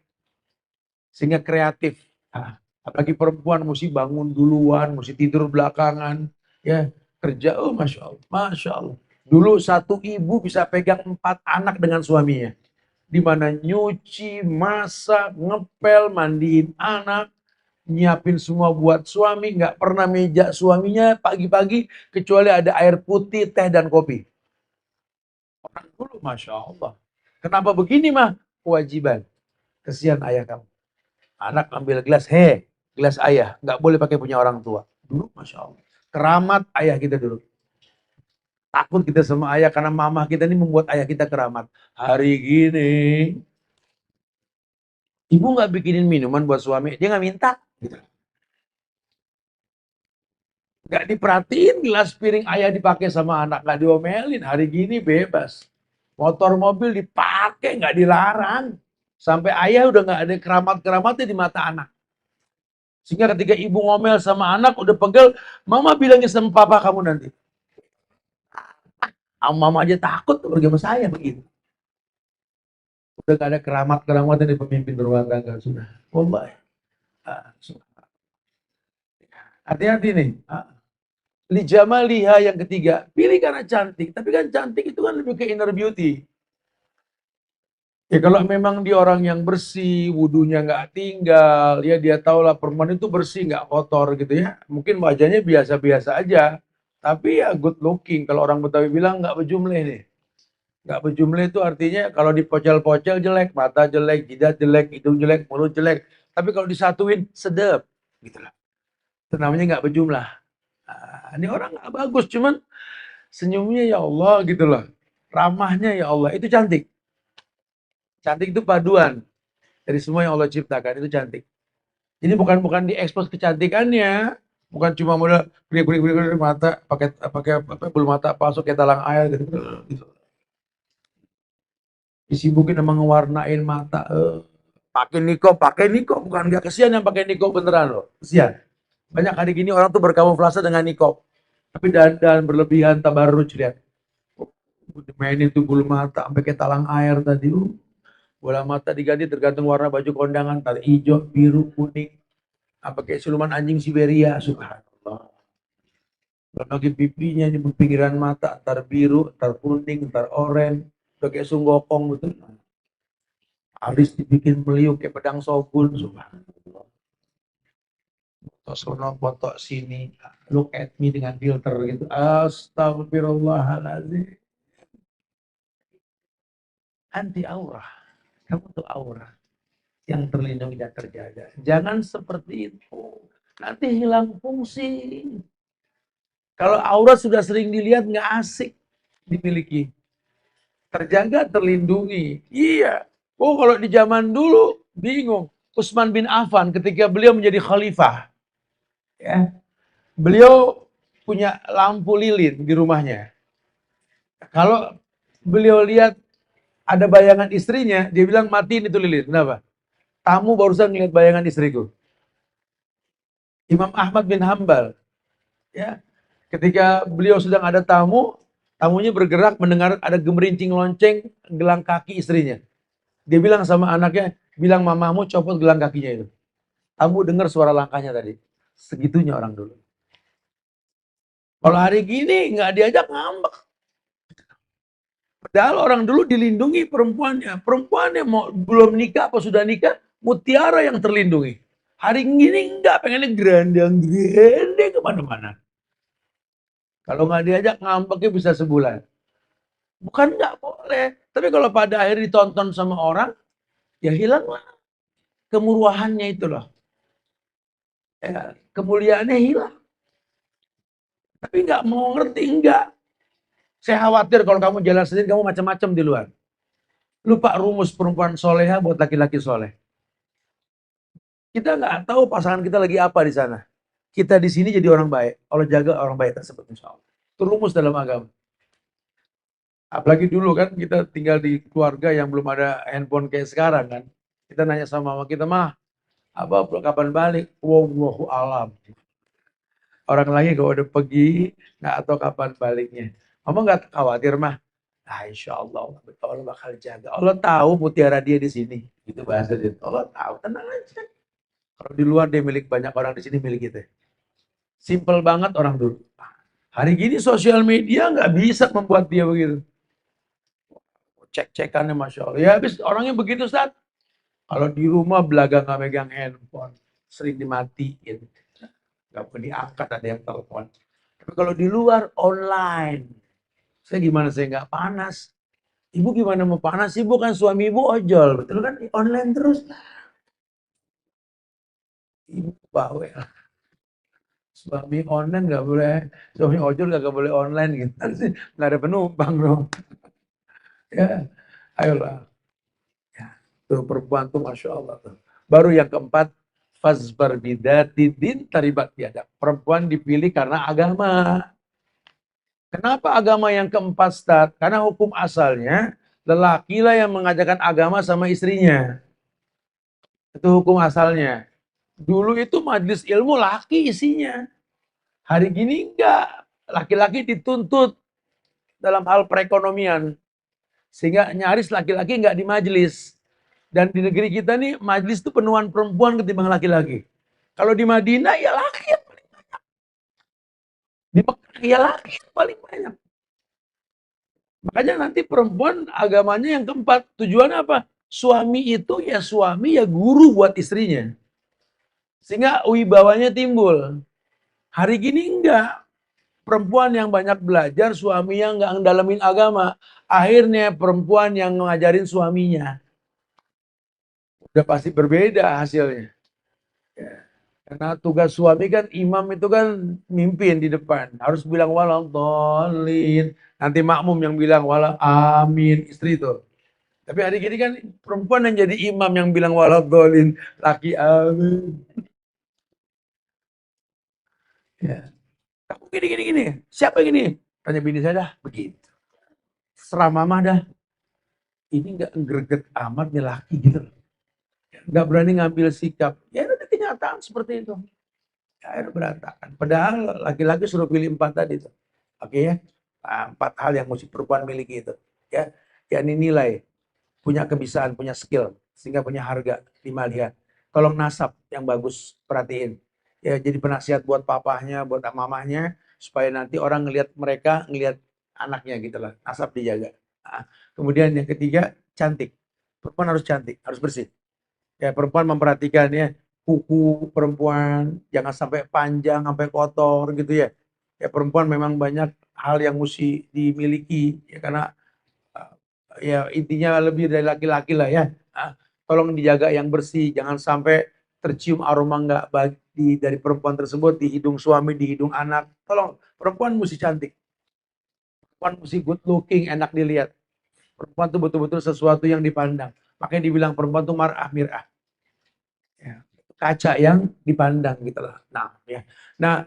Sehingga kreatif. Nah, apalagi perempuan mesti bangun duluan, mesti tidur belakangan. Ya, kerja, oh Masya Allah. Masya Allah. Dulu satu ibu bisa pegang 4 anak dengan suaminya. Di mana nyuci, masak, ngepel, mandiin anak, nyiapin semua buat suami, nggak pernah meja suaminya pagi-pagi kecuali ada air putih, teh dan kopi. Orang dulu, masya Allah. Kenapa begini mah? Kewajiban. Kesian ayah kamu. Anak ambil gelas, gelas ayah, nggak boleh pakai punya orang tua. Dulu, masya Allah. Keramat ayah kita dulu. Takut kita sama ayah karena mama kita ini membuat ayah kita keramat. Hari gini, ibu nggak bikinin minuman buat suami, dia nggak minta. Gitu. Gak diperhatiin gelas piring ayah dipakai sama anak, gak diomelin. Hari gini bebas. Motor mobil dipakai, gak dilarang. Sampai ayah udah gak ada keramat-keramatnya di mata anak. Sehingga ketika ibu ngomel sama anak, udah pegel, mama bilangnya sama papa kamu nanti. Mama aja takut pergi sama saya begitu. Udah gak ada keramat-keramatnya di pemimpin rumah tangga sudah. Wallahi. Hati-hati nih. Lijamaliha yang ketiga, pilih karena cantik. Tapi kan cantik itu kan lebih ke inner beauty. Ya kalau memang dia orang yang bersih, wudhunya nggak tinggal, ya dia tahu lah perempuan itu bersih, nggak kotor gitu ya. Mungkin wajahnya biasa-biasa aja, tapi ya good looking. Kalau orang Betawi bilang nggak bejumleh nih. Nggak berjumlah itu artinya kalau dipocel-pocel jelek, mata jelek, jidat jelek, hidung jelek, mulut jelek. Tapi kalau disatuin sedap, gitu lah. Itu namanya nggak berjumlah. Nah, ini orang nggak bagus, cuman senyumnya ya Allah gitu loh. Ramahnya ya Allah, itu cantik. Cantik itu paduan dari semua yang Allah ciptakan, itu cantik. Jadi bukan diekspos kecantikannya, bukan cuma modal kulik mata pakai bulu mata palsu kayak talang air gitu. Disibukin sama ngewarnain mata. Pakai niko bukan nggak kesian yang pakai niko beneran loh. Kesian. Banyak hari gini orang tuh berkamuflase dengan niko. Tapi dandan berlebihan tabarruj lihat. Mainin tuh bulu mata sampai kayak talang air tadi. Bola mata diganti tergantung warna baju kondangan, tadi hijau, biru, kuning. Apa kayak siluman anjing Siberia, subhanallah. Lagi pipinya di pinggiran mata, ntar biru, ntar kuning, ntar oranye. Udah kayak sunggokong gitu. Habis dibikin meliuk kayak pedang sobun, subhanallah. Foto sono, foto sini, look at me dengan filter gitu. Astagfirullahaladzim. Anti aurah. Kamu tuh aurah yang terlindungi dan terjaga. Jangan seperti itu. Nanti hilang fungsi. Kalau aurat sudah sering dilihat nggak asik dimiliki. Terjaga, terlindungi. Iya. Oh kalau di zaman dulu bingung. Utsman bin Affan ketika beliau menjadi khalifah, ya, beliau punya lampu lilin di rumahnya. Kalau beliau lihat ada bayangan istrinya, dia bilang matiin itu lilin. Kenapa? Tamu barusan ngeliat bayangan istriku. Imam Ahmad bin Hambal, ya, ketika beliau sedang ada tamu, tamunya bergerak mendengar ada gemerincing lonceng gelang kaki istrinya. Dia bilang sama anaknya, bilang mamamu copot gelang kakinya itu. Tamu dengar suara langkahnya tadi. Segitunya orang dulu. Kalau hari gini nggak diajak ngambek. Padahal orang dulu dilindungi perempuannya. Perempuannya mau belum nikah apa sudah nikah, mutiara yang terlindungi. Hari gini enggak, pengennya gerandang-gerandang kemana-mana. Kalau nggak diajak ngambeknya bisa sebulan. Bukan nggak boleh. Tapi kalau pada akhirnya ditonton sama orang, ya hilanglah kemuruahannya itu loh. Ya, kemuliaannya hilang. Tapi nggak mau ngerti, enggak. Saya khawatir kalau kamu jalan sendiri, kamu macam-macam di luar. Lupa rumus perempuan soleha buat laki-laki soleh. Kita nggak tahu pasangan kita lagi apa di sana. Kita di sini jadi orang baik. Allah jaga orang baik tersebut insya Allah. Itu rumus dalam agama. Apalagi dulu kan kita tinggal di keluarga yang belum ada handphone kayak sekarang kan. Kita nanya sama mama kita, mah, apa kapan balik? Wallahu alam. Orang lagi kalau udah pergi, nggak tahu kapan baliknya. Mama nggak khawatir mah. Nah, insya Allah Allah bakal jaga. Allah tahu mutiara dia di sini. Itu bahasa dia. Allah tahu, tenang aja. Kalau di luar dia milik banyak orang, di sini milik kita. Simple banget orang dulu. Hari gini sosial media nggak bisa membuat dia begitu. Cek-cekannya Masya Allah. Ya habis orangnya begitu saat. Kalau di rumah belaga nggak megang handphone. Sering dimatiin. Nggak boleh diangkat, ada yang telepon. Tapi kalau di luar online. Saya gimana saya nggak panas? Ibu gimana mau panas? Ibu kan suami ibu ojol. Betul kan? Online terus. Ibu bawel. Suami online nggak boleh. Suami ojol nggak boleh online gitu. Nggak ada penumpang dong. Ya, ayolah. Ya, tuh perempuan tuh Masya Allah. Tuh. Baru yang keempat, fazbar bidati din taribat biadab. Perempuan dipilih karena agama. Kenapa agama yang keempat, Ustaz? Karena hukum asalnya, lelaki lah yang mengajarkan agama sama istrinya. Itu hukum asalnya. Dulu itu majelis ilmu laki isinya. Hari gini enggak. Laki-laki dituntut dalam hal perekonomian. Sehingga nyaris laki-laki enggak di majelis. Dan di negeri kita nih, majelis itu penuhan perempuan ketimbang laki-laki. Kalau di Madinah, ya laki yang paling banyak. Di Mekah, ya laki yang paling banyak. Makanya nanti perempuan agamanya yang keempat. Tujuannya apa? Suami itu ya suami, ya guru buat istrinya. Sehingga wibawanya timbul. Hari gini enggak. Perempuan yang banyak belajar, suaminya nggak ngedalamin agama. Akhirnya perempuan yang ngajarin suaminya. Udah pasti berbeda hasilnya. Ya. Karena tugas suami kan, imam itu kan mimpin di depan. Harus bilang waladhdallin. Nanti makmum yang bilang wala amin. Istri itu. Tapi hari ini kan perempuan yang jadi imam yang bilang waladhdallin. Laki amin. Ya. Aku gini, gini, gini. Siapa yang gini? Tanya bini saya dah. Begitu. Serah mama dah. Ini nggak greget amat nih laki gitu. Nggak berani ngambil sikap. Ya udah kenyataan seperti itu. Ya udah berantakan. Padahal laki-laki suruh pilih 4 tadi tuh. Oke ya. Nah, 4 hal yang mesti perempuan miliki itu. Ya, yakni nilai, punya kebisaan, punya skill, sehingga punya harga di malihat. Tolong nasab yang bagus, perhatiin. Ya, jadi penasihat buat papahnya, buat mamahnya, supaya nanti orang ngelihat mereka, ngelihat anaknya gitu lah. Nasab dijaga. Nah, kemudian yang ketiga, cantik. Perempuan harus cantik, harus bersih. Ya, perempuan memperhatikan ya, kuku perempuan jangan sampai panjang, sampai kotor gitu ya. Ya, perempuan memang banyak hal yang mesti dimiliki ya, karena ya intinya lebih dari laki-laki lah ya. Tolong dijaga yang bersih, jangan sampai tercium aroma nggak baik dari perempuan tersebut di hidung suami, di hidung anak. Tolong, perempuan mesti cantik, perempuan mesti good looking, enak dilihat. Perempuan itu betul-betul sesuatu yang dipandang. Makanya dibilang perempuan itu mar'ah mir'ah. Ya, kaca yang dipandang gitu loh. Nah, ya. Nah,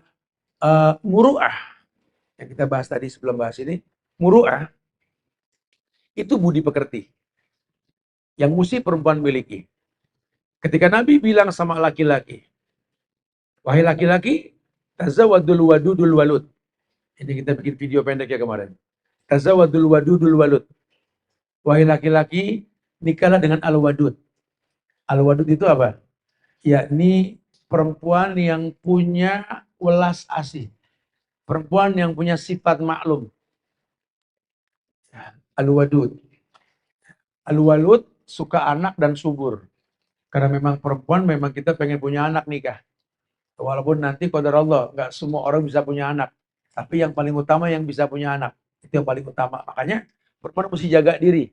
muru'ah yang kita bahas tadi sebelum bahas ini, muru'ah itu budi pekerti yang mesti perempuan miliki. Ketika Nabi bilang sama laki-laki, wahai laki-laki, tazawadul wadudul walud. Ini kita bikin video pendek ya kemarin. Tazawadul wadudul walud. Wahai laki-laki, nikahlah dengan al-wadud. Al-wadud itu apa? Yakni perempuan yang punya welas asih. Perempuan yang punya sifat maklum. Al-wadud. Al-walud suka anak dan subur. Karena memang perempuan memang kita pengen punya anak nikah. Walaupun nanti qadar Allah, nggak semua orang bisa punya anak. Tapi yang paling utama yang bisa punya anak. Itu yang paling utama. Makanya perempuan mesti jaga diri.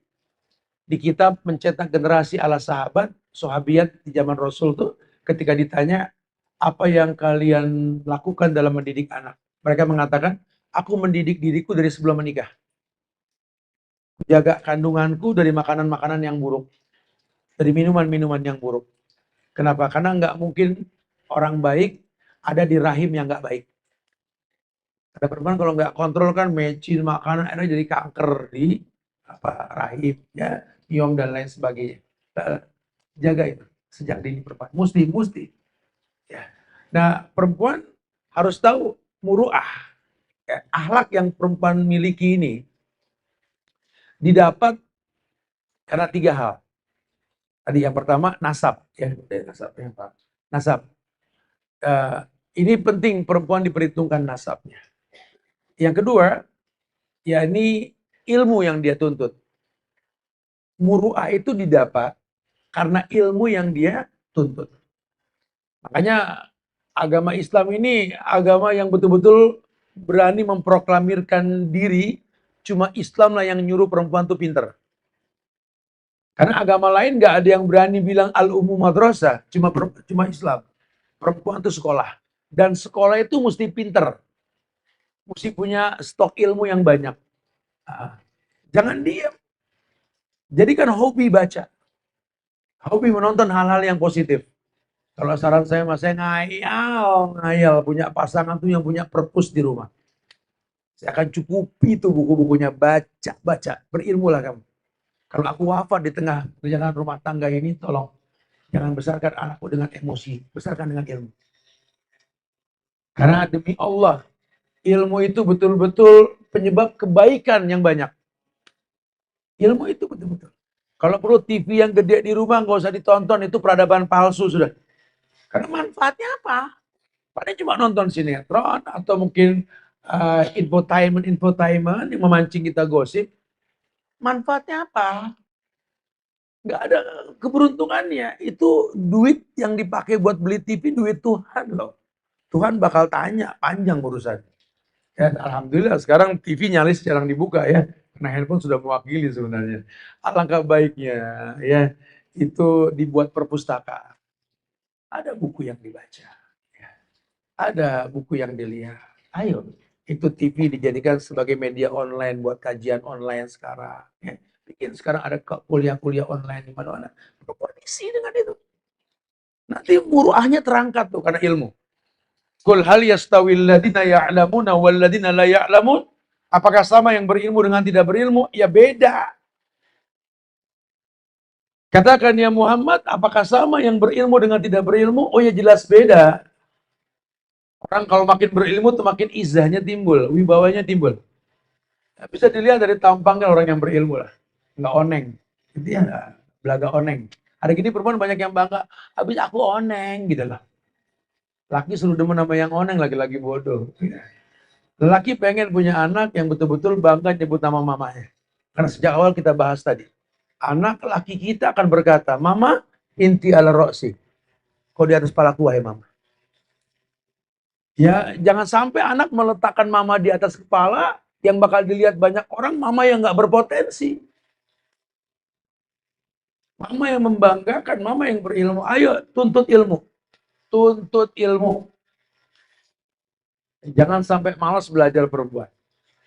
Di kitab mencetak generasi ala sahabat, sahabiat di zaman Rasul tuh ketika ditanya apa yang kalian lakukan dalam mendidik anak. Mereka mengatakan, aku mendidik diriku dari sebelum menikah. Jaga kandunganku dari makanan-makanan yang buruk. Dari minuman-minuman yang buruk. Kenapa? Karena nggak mungkin orang baik ada di rahim yang nggak baik. Ada perempuan kalau nggak kontrol kan mecin makanan, akhirnya jadi kanker di rahim, ya, miom dan lain sebagainya. Jaga itu sejak dini perempuan. Mesti. Ya. Nah, perempuan harus tahu muruah. Ya, akhlak yang perempuan miliki ini didapat karena 3 hal. Tadi yang pertama nasab, ya, nasab. Nasab. Ini penting perempuan diperhitungkan nasabnya. Yang kedua, ya ini ilmu yang dia tuntut. Muruah itu didapat karena ilmu yang dia tuntut. Makanya agama Islam ini agama yang betul-betul berani memproklamirkan diri, cuma Islam lah yang nyuruh perempuan tuh pinter. Karena agama lain nggak ada yang berani bilang al-ummu madrasah, cuma Islam. Perempuan tuh sekolah. Dan sekolah itu mesti pinter. Mesti punya stok ilmu yang banyak. Jangan diam. Jadikan hobi baca. Hobi menonton hal-hal yang positif. Kalau saran saya, mas, saya ngayal punya pasangan tuh yang punya perpus di rumah. Saya akan cukupi itu buku-bukunya, baca, berilmulah kamu. Kalau aku wafat di tengah perjalanan rumah tangga ini, tolong jangan besarkan anakku dengan emosi, besarkan dengan ilmu. Karena demi Allah, ilmu itu betul-betul penyebab kebaikan yang banyak. Ilmu itu betul-betul. Kalau perlu TV yang gede di rumah, nggak usah ditonton, itu peradaban palsu sudah. Karena manfaatnya apa? Padahal cuma nonton sinetron atau mungkin infotainment yang memancing kita gosip. Manfaatnya apa? Nggak ada keberuntungannya. Itu duit yang dipakai buat beli TV, duit Tuhan loh. Tuhan bakal tanya, panjang urusan. Ya, alhamdulillah sekarang TV nyaris jarang dibuka ya, karena handphone sudah mewakili sebenarnya. Alangkah baiknya ya itu dibuat perpustakaan. Ada buku yang dibaca, ya. Ada buku yang dilihat. Ayo, itu TV dijadikan sebagai media online buat kajian online sekarang. Ya. Bikin sekarang ada kuliah-kuliah online di mana-mana. Berkondisi dengan itu. Nanti muruahnya terangkat tuh karena ilmu. Qul hal yastawil ladina ya'lamuna wal ladina la ya'lamun? Apakah sama yang berilmu dengan tidak berilmu? Ya beda. Katakan ya Muhammad, apakah sama yang berilmu dengan tidak berilmu? Oh ya jelas beda. Orang kalau makin berilmu tuh makin izahnya timbul, wibawanya timbul. Ya, bisa dilihat dari tampangnya orang yang berilmu lah. Nggak oneng. Itu ya belaga oneng. Hari ini perempuan banyak yang bangga, habis aku oneng gitu lah. Laki suruh demen sama yang oneng, laki-laki bodoh. Lelaki pengen punya anak yang betul-betul bangga nyebut nama mamanya. Karena sejak awal kita bahas tadi. Anak laki kita akan berkata, Mama, inti ala roksi. Kau di atas kepalaku, wahai mama. Ya, jangan sampai anak meletakkan mama di atas kepala, yang bakal dilihat banyak orang, mama yang nggak berpotensi. Mama yang membanggakan, mama yang berilmu. Ayo, tuntut ilmu. Tuntut ilmu. Jangan sampai malas belajar perempuan.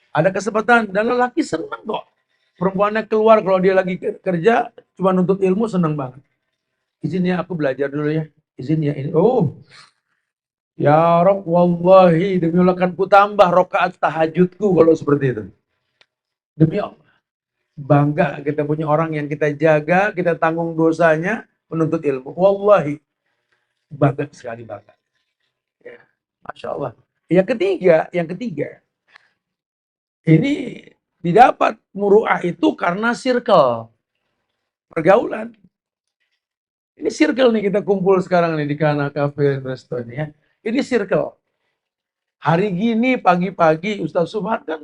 Ada kesempatan, dan lelaki senang kok. Perempuannya keluar kalau dia lagi kerja, cuma nuntut ilmu, senang banget. Izin ya, aku belajar dulu ya. Izin ya, ini. Oh, ya Rob, wallahi, demi Allah kan ku tambah rokaat tahajudku kalau seperti itu. Demi Allah. Bangga kita punya orang yang kita jaga, kita tanggung dosanya, menuntut ilmu. Wallahi, bangga sekali bangga. Ya, Masya Allah. Yang ketiga, ini didapat muruah itu karena circle, pergaulan. Ini circle nih kita kumpul sekarang nih di Kana Cafe Resto ini ya. Ini circle. Hari gini pagi-pagi Ustaz Subhan kan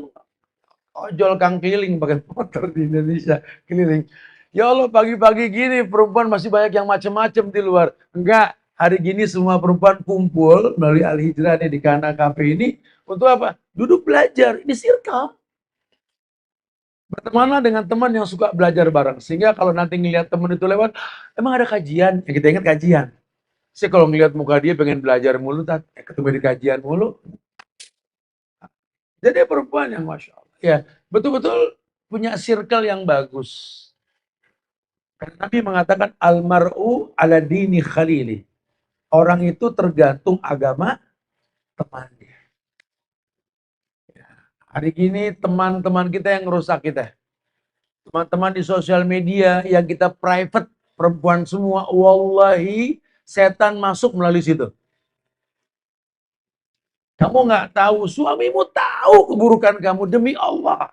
ojol kang keliling pakai motor di Indonesia keliling. Ya Allah pagi-pagi gini perempuan masih banyak yang macam-macam di luar. Enggak, hari gini semua perempuan kumpul melalui Al Hijrah nih di Kana Cafe ini untuk apa? Duduk belajar. Ini circle. Bertemanlah dengan teman yang suka belajar bareng. Sehingga kalau nanti ngelihat teman itu lewat, emang ada kajian? Ya kita ingat kajian. Saya kalau ngelihat muka dia pengen belajar mulu, ketemu di kajian mulu. Jadi perempuan yang Masya Allah. Ya, betul-betul punya circle yang bagus. Karena Nabi mengatakan, almar'u ala dini khalili. Orang itu tergantung agama temannya. Ya. Hari ini teman-teman kita yang merusak kita. Teman-teman di sosial media yang kita private, perempuan semua, wallahi setan masuk melalui situ. Kamu nggak tahu, suamimu tahu keburukan kamu demi Allah.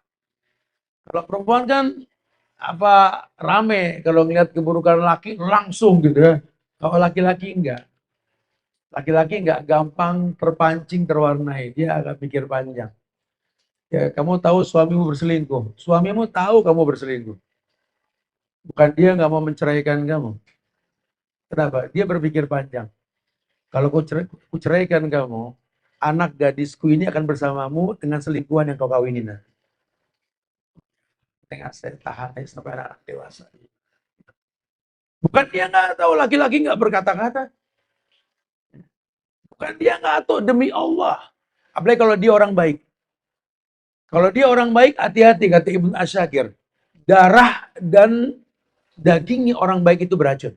Kalau perempuan kan apa rame kalau ngeliat keburukan laki langsung gitu ya. Kalau laki-laki enggak. Laki-laki enggak gampang terpancing terwarnai, dia agak pikir panjang. Ya, kamu tahu suamimu berselingkuh. Suamimu tahu kamu berselingkuh. Bukan dia nggak mau menceraikan kamu. Kenapa? Dia berpikir panjang. Kalau ku ceraikan kamu, anak gadisku ini akan bersamamu dengan selingkuhan yang kau kawinin. Dengan saya tahan sampai anak dewasa. Bukan dia nggak tahu, laki-laki nggak berkata-kata. Bukan dia nggak tahu, demi Allah. Apalagi kalau dia orang baik. Kalau dia orang baik, hati-hati, kata Ibnu Asyakir. Darah dan dagingnya orang baik itu beracun.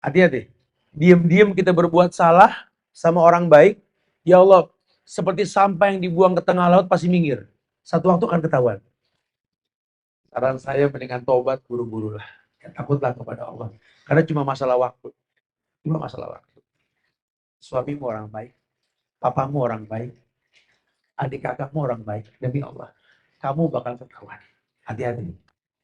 Hati-hati. Diam-diam kita berbuat salah sama orang baik. Ya Allah, seperti sampah yang dibuang ke tengah laut pasti minggir. Satu waktu akan ketahuan. Saran saya mendingan tobat buru-buru lah. Ya, takutlah kepada Allah. Karena cuma masalah waktu. Cuma masalah waktu. Suamimu orang baik. Papamu orang baik. Adik kakakmu orang baik. Demi Allah. Kamu bakal ketahuan. Hati-hati.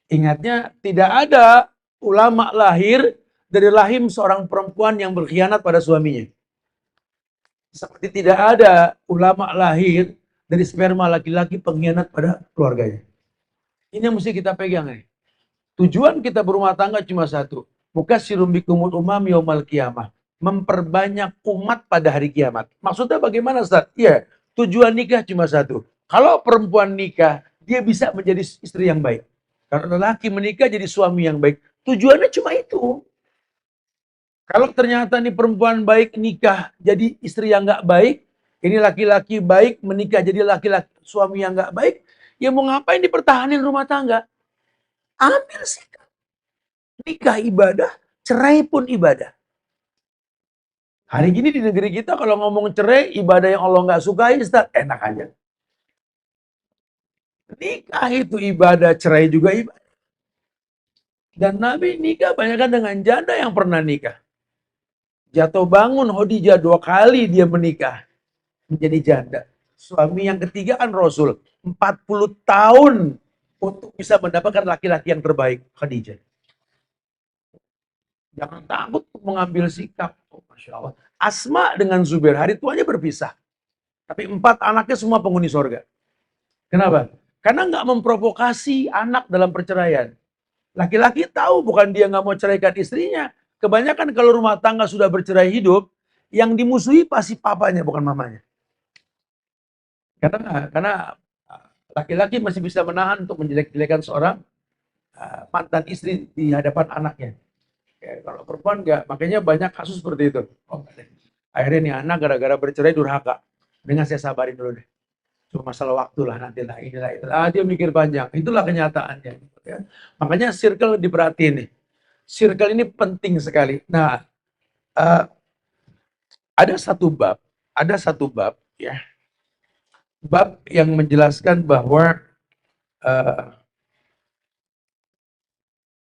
Ingatnya, tidak ada ulama lahir dari rahim seorang perempuan yang berkhianat pada suaminya. Seperti tidak ada ulama lahir dari sperma laki-laki pengkhianat pada keluarganya. Ini yang mesti kita pegang nih. Tujuan kita berumah tangga cuma satu. Mukassirum bikumul umam yaumal qiyamah. Memperbanyak umat pada hari kiamat. Maksudnya bagaimana Ustaz? Iya, Tujuan nikah cuma satu. Kalau perempuan nikah, dia bisa menjadi istri yang baik. Kalau lelaki menikah jadi suami yang baik. Tujuannya cuma itu. Kalau ternyata nih perempuan baik nikah jadi istri yang nggak baik, ini laki-laki baik menikah jadi laki-laki suami yang nggak baik, ya mau ngapain dipertahanin rumah tangga? Ambil sikap. Nikah ibadah, cerai pun ibadah. Hari gini di negeri kita kalau ngomong cerai, ibadah yang Allah nggak sukai, Ustaz, enak aja. Nikah itu ibadah, cerai juga ibadah. Dan Nabi nikah banyak kan dengan janda yang pernah nikah. Jatuh bangun Khadijah 2 kali dia menikah menjadi janda. Suami yang ketiga kan Rasul. 40 tahun untuk bisa mendapatkan laki-laki yang terbaik, Khadijah. Jangan takut mengambil sikap. Oh, Masya Allah. Asma dengan Zubair, hari tuanya berpisah. Tapi 4 anaknya semua penghuni sorga. Kenapa? Karena nggak memprovokasi anak dalam perceraian. Laki-laki tahu bukan dia nggak mau ceraikan istrinya. Kebanyakan kalau rumah tangga sudah bercerai hidup, yang dimusuhi pasti papanya bukan mamanya. Karena laki-laki masih bisa menahan untuk menjelek-jelekan seorang mantan istri di hadapan anaknya. Ya, kalau perempuan enggak, makanya banyak kasus seperti itu. Oh, akhirnya nih anak gara-gara bercerai durhaka. Dengan saya sabarin dulu deh. Cuma masalah waktu lah nanti lah inilah itu. Dia mikir panjang. Itulah kenyataannya. Ya. Makanya circle diperhatiin nih. Circle ini penting sekali. Nah, uh, ada satu bab ya. Bab yang menjelaskan bahwa uh,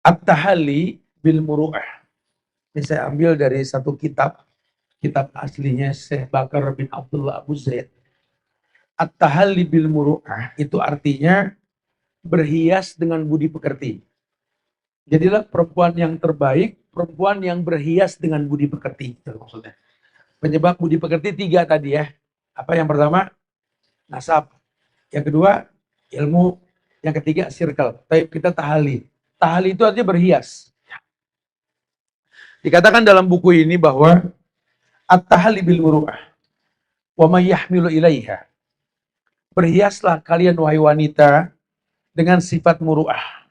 at-tahalli bil muru'ah. Ini saya ambil dari satu kitab aslinya Syekh Bakar bin Abdullah Abu Zaid. At-tahalli bil muru'ah itu artinya berhias dengan budi pekerti. Jadilah perempuan yang terbaik, perempuan yang berhias dengan budi pekerti. Itu maksudnya. Penyebab budi pekerti 3 tadi ya. Apa yang pertama? Nasab. Yang kedua, ilmu. Yang ketiga, circle. Tapi kita tahali. Tahali itu artinya berhias. Dikatakan dalam buku ini bahwa at-tahali bil muru'ah wa may yahmilu ilaiha. Berhiaslah kalian wahai wanita dengan sifat muru'ah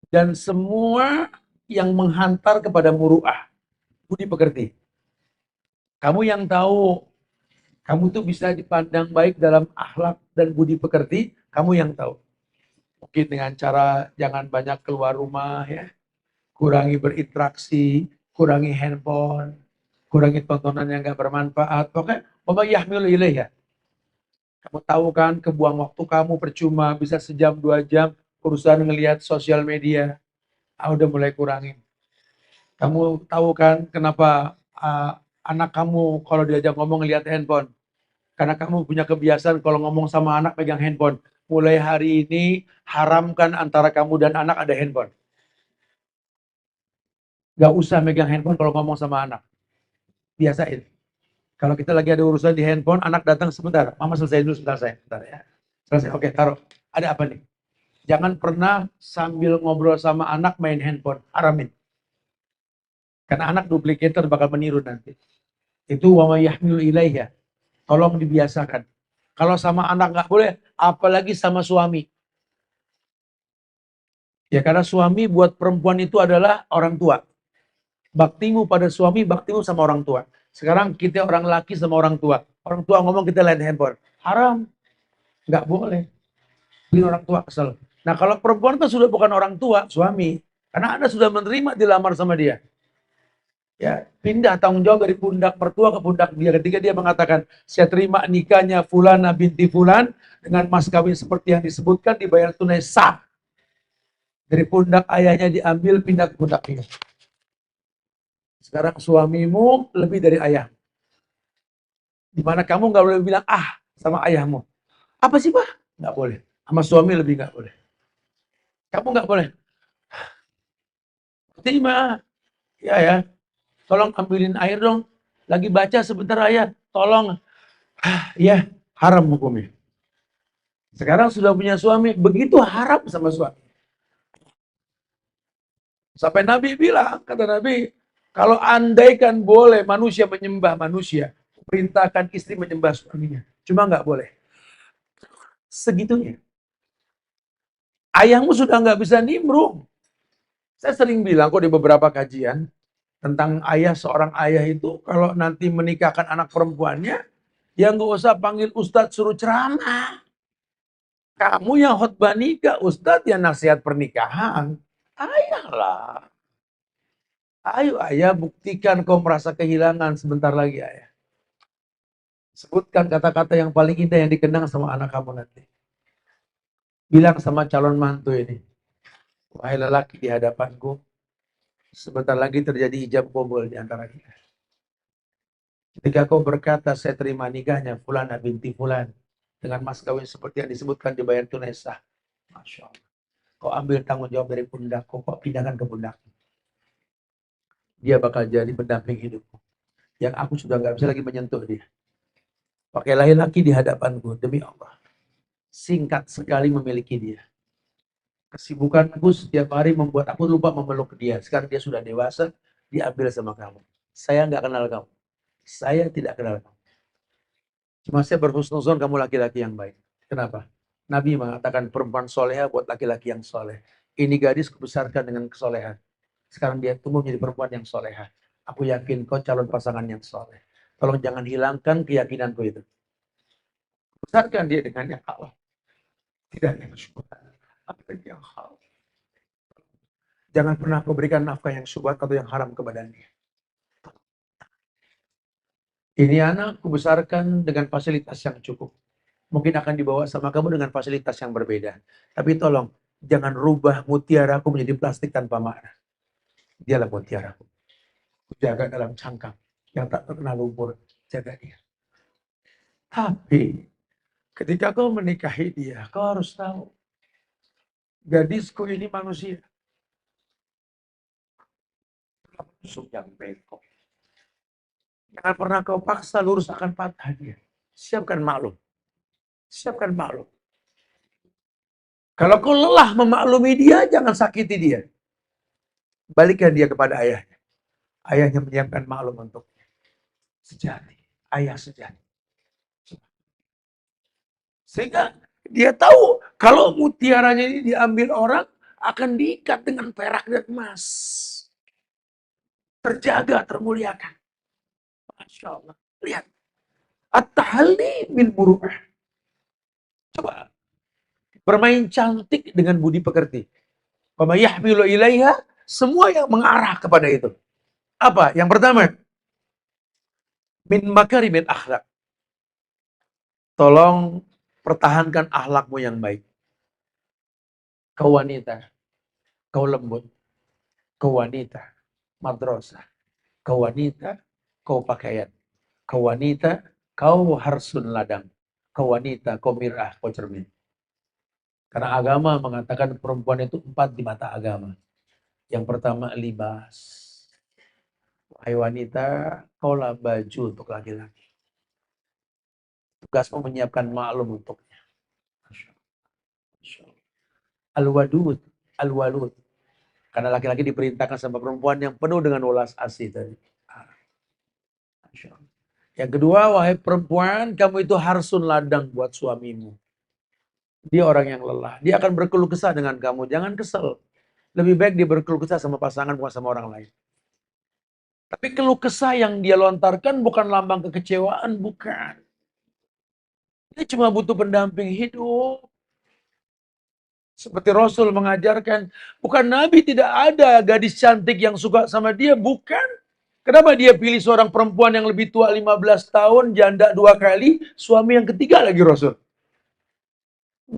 dan semua yang menghantar kepada muru'ah, budi pekerti. Kamu yang tahu kamu tuh bisa dipandang baik dalam akhlak dan budi pekerti, kamu yang tahu. Mungkin dengan cara jangan banyak keluar rumah ya, kurangi berinteraksi, kurangi handphone, kurangi tontonan yang gak bermanfaat. Pokoknya Mama yahmil ilaiha. Kamu tahu kan kebuang waktu kamu percuma bisa sejam 2 jam urusan ngelihat sosial media. Udah mulai kurangin. Kamu tahu kan kenapa anak kamu kalau diajak ngomong lihat handphone? Karena kamu punya kebiasaan kalau ngomong sama anak pegang handphone. Mulai hari ini haramkan antara kamu dan anak ada handphone. Gak usah megang handphone kalau ngomong sama anak. Biasain. Kalau kita lagi ada urusan di handphone, anak datang sebentar. Mama selesai dulu sebentar saya. Sebentar ya. Selesai. Oke, taruh. Ada apa nih? Jangan pernah sambil ngobrol sama anak main handphone. Haramin. Karena anak duplikator bakal meniru nanti. Itu wa may yahmilu ilaiha. Tolong dibiasakan. Kalau sama anak nggak boleh, apalagi sama suami. Ya karena suami buat perempuan itu adalah orang tua. Baktimu pada suami, baktimu sama orang tua. Sekarang kita orang laki sama orang tua. Orang tua ngomong kita lihat handphone. Haram. Nggak boleh. Bikin orang tua kesel. Nah kalau perempuan kan sudah bukan orang tua, suami. Karena Anda sudah menerima dilamar sama dia. Ya, pindah tanggung jawab dari pundak mertua ke pundak dia. Ketika dia mengatakan, saya terima nikahnya Fulana binti Fulan dengan mas kawin seperti yang disebutkan, dibayar tunai sah. Dari pundak ayahnya diambil, pindah ke pundak dia. Sekarang suamimu lebih dari ayah. Dimana kamu nggak boleh bilang sama ayahmu. Apa sih Pak? Nggak boleh. Sama suami lebih nggak boleh. Kamu nggak boleh. Terima. Ya. Tolong ambilin air dong. Lagi baca sebentar ayat. Tolong. Ya, haram hukumnya. Sekarang sudah punya suami, begitu haram sama suami. Sampai Nabi bilang, kata Nabi, kalau andaikan boleh manusia menyembah manusia, perintahkan istri menyembah suaminya. Cuma nggak boleh. Segitunya. Ayahmu sudah nggak bisa nimbrung. Saya sering bilang kok di beberapa kajian, tentang ayah, seorang ayah itu kalau nanti menikahkan anak perempuannya, ya nggak usah panggil ustadz suruh ceramah. Kamu yang khotbah nikah, ustadz yang nasihat pernikahan. Ayahlah. Ayo ayah, buktikan kau merasa kehilangan sebentar lagi ayah. Sebutkan kata-kata yang paling indah yang dikenang sama anak kamu nanti. Bilang sama calon mantu ini, wahai lelaki di hadapanku, sebentar lagi terjadi hijab kabul di antara kita. Ketika kau berkata, saya terima nikahnya Fulana binti Fulan dengan mas kawin seperti yang disebutkan dibayar tunai sah. Masya Allah. Kau ambil tanggung jawab dari pundakku, kau pindahkan ke pundakku. Dia bakal jadi pendamping hidupku. Yang aku sudah nggak bisa lagi menyentuh dia. Pakai laki-laki di hadapanku, demi Allah. Singkat sekali memiliki dia. Kesibukanku setiap hari membuat aku lupa memeluk dia. Sekarang dia sudah dewasa, diambil sama kamu. Saya nggak kenal kamu. Saya tidak kenal kamu. Cuma saya berhusnuzon kamu laki-laki yang baik. Kenapa? Nabi mengatakan perempuan soleha buat laki-laki yang soleh. Ini gadis kubesarkan dengan kesolehan. Sekarang dia tumbuh menjadi perempuan yang soleha. Aku yakin kau calon pasangan yang soleh. Tolong jangan hilangkan keyakinanku itu. Besarkan dia dengan yang halal. Tidak yang syubhat. Apa yang halal. Jangan pernah kau berikan nafkah yang syubhat atau yang haram kepada dia. Ini anak kubesarkan dengan fasilitas yang cukup. Mungkin akan dibawa sama kamu dengan fasilitas yang berbeda. Tapi tolong, jangan rubah mutiaraku menjadi plastik tanpa makna. Dialah mutiaraku. Jaga dalam cangkang yang tak terkena lumpur. Jaga dia. Tapi, ketika kau menikahi dia, kau harus tahu. Gadisku ini manusia. Musuh yang bengkok. Jangan pernah kau paksa lurus akan patah dia. Siapkan maklum. Siapkan maklum. Kalau kau lelah memaklumi dia, jangan sakiti dia. Balikkan dia kepada ayahnya. Ayahnya menyiapkan maklum untuknya. Sejati. Ayah sejati. Sehingga dia tahu kalau mutiaranya ini diambil orang, akan diikat dengan perak dan emas. Terjaga, termuliakan. Masya Allah. Lihat. At-tahalli bil muru'ah. Coba. Bermain cantik dengan budi pekerti. Wa may yahmilu ilaiha, semua yang mengarah kepada itu. Apa? Yang pertama, min makarimin akhlak. Tolong pertahankan akhlakmu yang baik. Kau wanita, kau lembut, kau wanita, madrasah, kau wanita, kau pakaian, kau wanita, kau harsun ladang, kau wanita, kau mirah, kau cermin. Karena agama mengatakan perempuan itu 4 di mata agama. Yang pertama libas. Wahai wanita, kaulah baju untuk laki-laki. Tugasmu menyiapkan maklum untuknya. Al-wadud, al-walud. Karena laki-laki diperintahkan sama perempuan yang penuh dengan welas asih tadi. Yang kedua, wahai perempuan, kamu itu harsun ladang buat suamimu. Dia orang yang lelah. Dia akan berkeluh kesah dengan kamu. Jangan kesel. Lebih baik dia berkeluh kesah sama pasangan, bukan sama orang lain. Tapi keluh kesah yang dia lontarkan bukan lambang kekecewaan, bukan. Dia cuma butuh pendamping hidup. Seperti Rasul mengajarkan, bukan Nabi tidak ada gadis cantik yang suka sama dia, bukan. Kenapa dia pilih seorang perempuan yang lebih tua 15 tahun, janda 2 kali, suami yang ketiga lagi Rasul?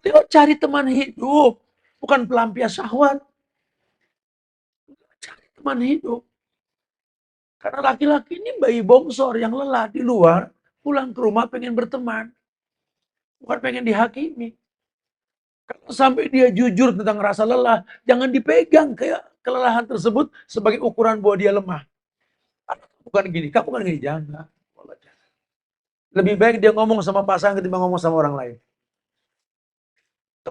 Dia cari teman hidup, bukan pelampias syahwat. Cari teman hidup. Karena laki-laki ini bayi bongsor yang lelah di luar, pulang ke rumah pengen berteman. Bukan pengen dihakimi. Kalau sampai dia jujur tentang rasa lelah, jangan dipegang kayak kelelahan tersebut sebagai ukuran bahwa dia lemah. Bukan gini, kamu bukan gini, jangan. Lebih baik dia ngomong sama pasangan ketimbang ngomong sama orang lain.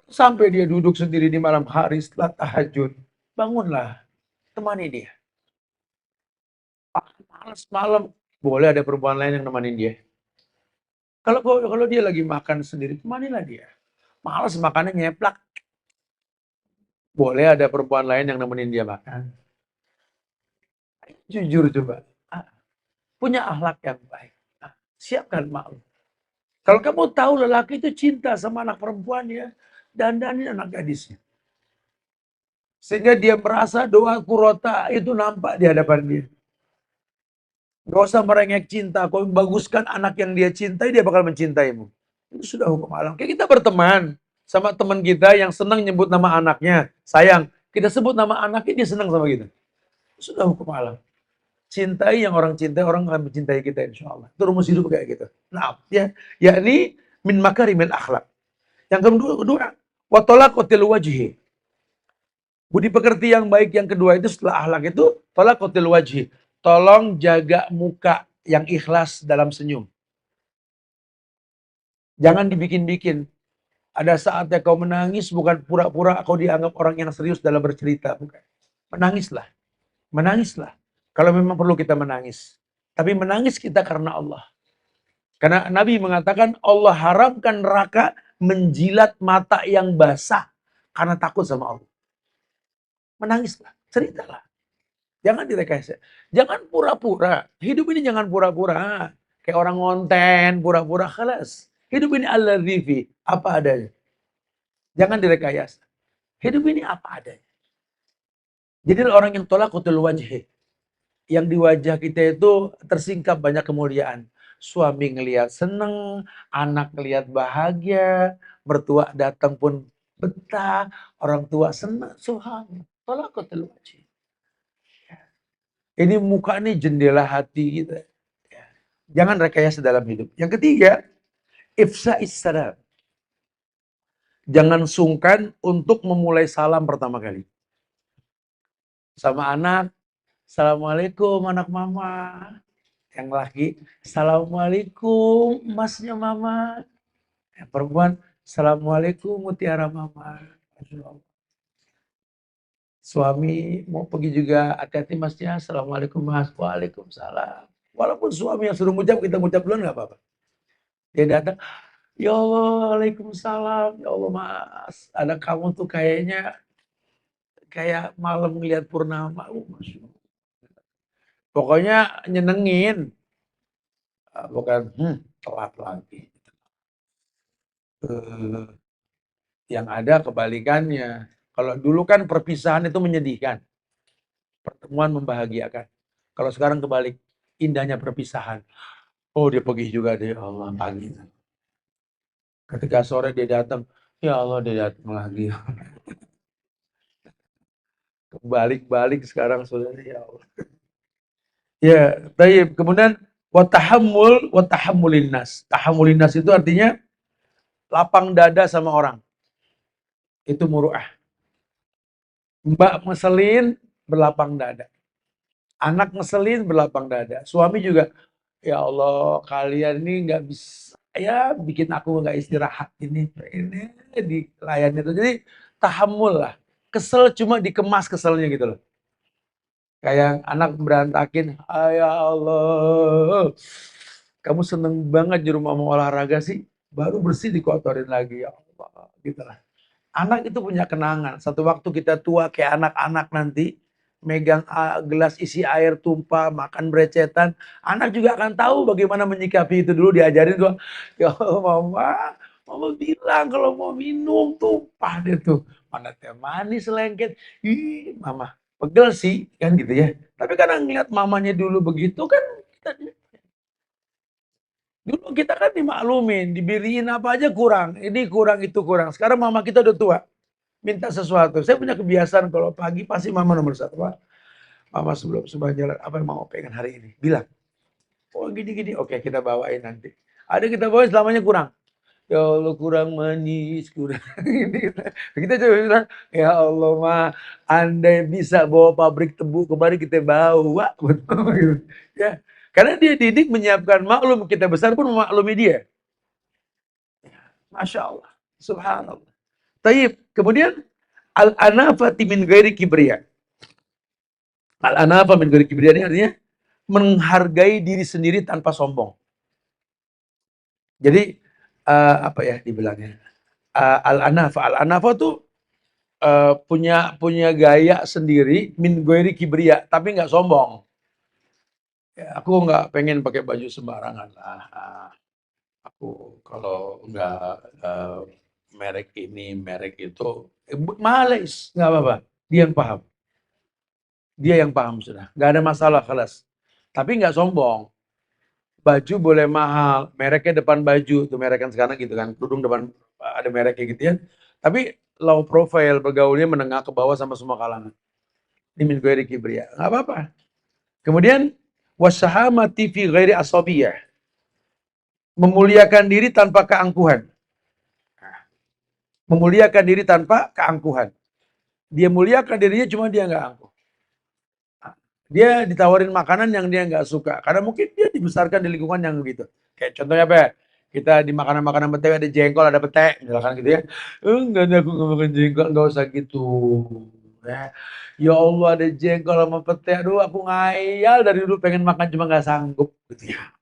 Sampai dia duduk sendiri di malam hari setelah tahajud, bangunlah, temani dia. Malas malam, boleh ada perempuan lain yang nemanin dia. Kalau dia lagi makan sendiri, kemana dia? Males makannya nyeplak. Boleh ada perempuan lain yang nemenin dia makan. Jujur coba. Ah, punya akhlak yang baik. Ah, siapkan maklum. Kalau kamu tahu lelaki itu cinta sama anak perempuannya, dandanin anak gadisnya. Sehingga dia merasa doa kurota itu nampak di hadapan dia. Gak usah merengek cinta. Kau baguskan anak yang dia cintai, dia bakal mencintaimu. Itu sudah hukum alam. Kayak kita berteman sama teman kita yang senang nyebut nama anaknya. Sayang, kita sebut nama anaknya, dia senang sama kita. Itu sudah hukum alam. Cintai yang orang cintai, orang akan mencintai kita insya Allah. Itu rumus hidup kayak gitu. Nah, ya, yakni min makarimil akhlak. Yang kedua, watolak kotil wajhi. Budi pekerti yang baik yang kedua itu setelah akhlak itu, tolak kotil wajhi. Tolong jaga muka yang ikhlas dalam senyum. Jangan dibikin-bikin. Ada saatnya kau menangis, bukan pura-pura kau dianggap orang yang serius dalam bercerita. Bukan. Menangislah. Menangislah. Kalau memang perlu kita menangis. Tapi menangis kita karena Allah. Karena Nabi mengatakan Allah haramkan neraka menjilat mata yang basah karena takut sama Allah. Menangislah, ceritalah. Jangan direkayasa. Jangan pura-pura. Hidup ini jangan pura-pura. Kayak orang ngonten, pura-pura. Khalas. Hidup ini alladzi apa adanya. Jangan direkayasa. Hidup ini apa adanya. Jadi orang yang tolak kutul wajhi. Yang di wajah kita itu tersingkap banyak kemuliaan. Suami ngelihat seneng, anak ngelihat bahagia, mertua datang pun betah, orang tua senang. Subhanallah. Tolak kutul wajhi. Ini muka ini jendela hati kita. Jangan rekayasa dalam hidup. Yang ketiga, ifsa'is salam. Jangan sungkan untuk memulai salam pertama kali. Sama anak, Assalamualaikum anak mama. Yang laki, Assalamualaikum masnya mama. Yang perempuan, Assalamualaikum mutiara mama. Suami mau pergi juga, hati-hati masnya, Assalamualaikum mas. Waalaikumsalam. Walaupun suami yang suruh ngucap, kita ngucap duluan gak apa-apa. Dia datang, ya Allah, Waalaikumsalam. Ya Allah mas, ada kamu tuh kayaknya kayak malam ngeliat purnama. Masya Allah. Pokoknya nyenengin. Bukan, telat lagi. Yang ada kebalikannya. Kalau dulu kan perpisahan itu menyedihkan. Pertemuan membahagiakan. Kalau sekarang kebalik. Indahnya perpisahan. Oh dia pergi juga deh. Allah pagi. Ketika sore dia datang. Ya Allah dia datang lagi. Balik-balik sekarang saudara. Ya Allah. Ya, baik. Kemudian watahammulin nas. Tahammulin nas itu artinya lapang dada sama orang. Itu muru'ah. Mbak ngeselin berlapang dada. Anak ngeselin berlapang dada. Suami juga, ya Allah kalian ini nggak bisa ya bikin aku nggak istirahat ini dilayani itu. Jadi tahammul lah. Kesel cuma dikemas keselnya gitu loh. Kayak anak berantakin, ya Allah, kamu seneng banget di rumah mau olahraga sih, baru bersih dikotorin lagi ya Allah, gitu lah. Anak itu punya kenangan. Satu waktu kita tua kayak anak-anak nanti, megang gelas isi air tumpah, makan berecetan, anak juga akan tahu bagaimana menyikapi itu dulu diajarin tuh. Ya mama bilang kalau mau minum tumpah deh tuh. Mana teh manis lengket. Ih, mama pegel sih kan gitu ya. Tapi karena ngeliat mamanya dulu begitu kan kita dulu kita kan dimaklumin, dibeliin apa aja kurang, ini kurang itu kurang. Sekarang mama kita udah tua, minta sesuatu. Saya punya kebiasaan kalau pagi pasti mama nomor satu. Pak. Mama sebelum jalan, apa yang mau pengen hari ini? Bilang, oh gini-gini, oke kita bawain nanti. Ada kita bawain selamanya kurang. Ya Allah kurang manis, kurang ini. Kita coba bilang, ya Allah mah, andai bisa bawa pabrik tebu kemarin kita bawa. Ya, karena dia didik menyiapkan maklum, kita besar pun memaklumi dia. Masya Allah, subhanallah. Taib, kemudian al-anafati min ghairi kibriya. Al-anafa min ghairi kibriya ini artinya menghargai diri sendiri tanpa sombong. Jadi apa ya dibilangnya? Al-Anafa tuh punya gaya sendiri min goiri kibria, tapi nggak sombong. Ya, aku nggak pengen pakai baju sembarangan lah. Aku kalau nggak merek ini, merek itu, males, nggak apa-apa. Dia yang paham. Dia yang paham sudah. Nggak ada masalah, kelas. Tapi nggak sombong. Baju boleh mahal, mereknya depan baju, tuh merek kan sekarang gitu kan, kerudung depan ada mereknya gitu ya. Tapi low profile, bergaulnya menengah ke bawah sama semua kalangan. Ini min ghairi kibria, nggak apa-apa. Kemudian wasahamati fi ghairi asabiyah, memuliakan diri tanpa keangkuhan. Memuliakan diri tanpa keangkuhan. Dia muliakan dirinya, cuma dia nggak angkuh. Dia ditawarin makanan yang dia nggak suka, karena mungkin dia dibesarkan di lingkungan yang begitu. Kayak contohnya apa ya? Kita di makanan-makanan Betawi ada jengkol, ada pete, misalkan gitu ya. Enggak ada, aku nggak makan jengkol, nggak usah gitu. Ya. Ya Allah, ada jengkol sama pete, aduh aku ngayal dari dulu pengen makan cuma nggak sanggup gitu ya.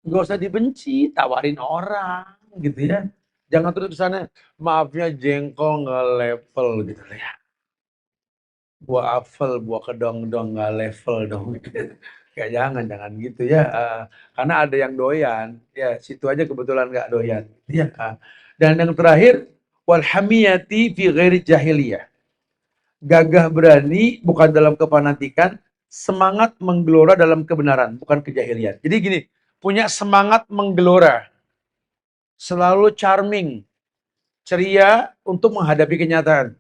Nggak usah dibenci, tawarin orang gitu ya. Jangan terus kesana, maafnya jengkol nggak level gitu ya. Buah apel, buah kedong-dong nggak level dong. Kayak jangan gitu ya. Karena ada yang doyan, ya situ aja kebetulan nggak doyan. Ya. Dan yang terakhir, walhamiyati fi ghairi jahiliyah. Gagah berani bukan dalam kefanatikan, semangat menggelora dalam kebenaran, bukan kejahilian. Jadi gini, punya semangat menggelora, selalu charming, ceria untuk menghadapi kenyataan.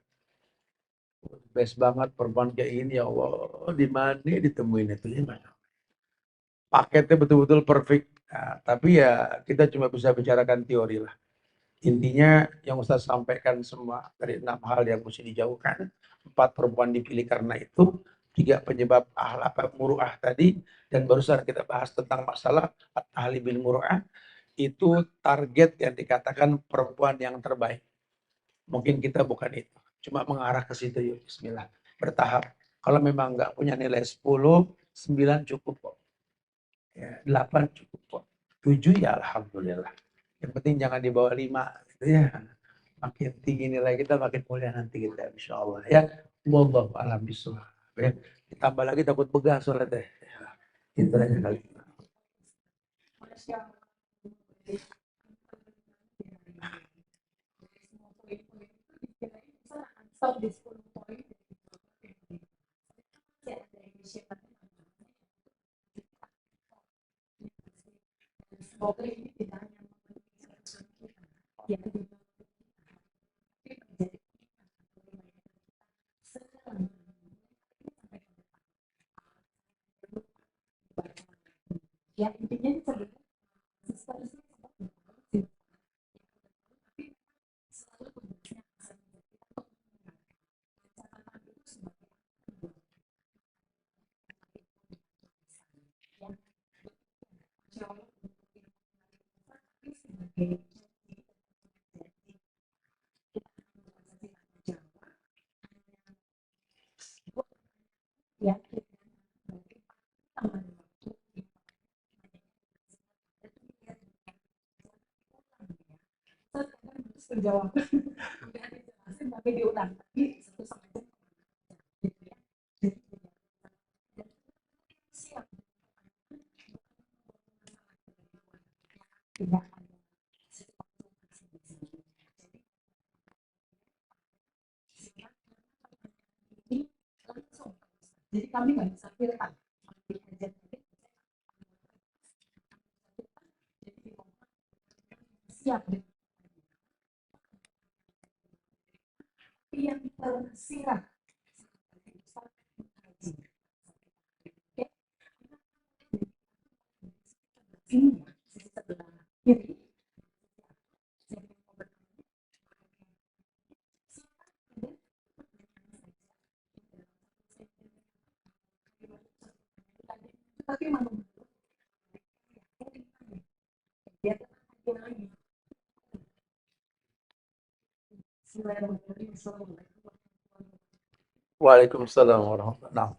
Best banget perempuan kayak ini, ya Allah, di mana ditemuin itu ya? Paketnya betul-betul perfect. Nah, tapi ya kita cuma bisa bicarakan teori lah. Intinya yang Ustaz sampaikan semua dari 6 hal yang mesti dijauhkan. 4 perempuan dipilih karena itu. 3 penyebab akhlak muru'ah tadi. Dan barusan kita bahas tentang masalah ahli bil muru'ah. Itu target yang dikatakan perempuan yang terbaik. Mungkin kita bukan itu. Cuma mengarah ke situ yuk. Bismillah. Bertahap. Kalau memang nggak punya nilai 10, 9 cukup kok. Ya, 8 cukup kok. 7 ya Alhamdulillah. Yang penting jangan di bawah 5. Gitu ya. Makin tinggi nilai kita makin mulia nanti kita insya Allah ya. Wallahu a'lam bishawab. Ya. Ditambah lagi takut begah sholatnya. Ya. Itu aja kali. Waalaikumsalam warahmatullahi wabarakatuh.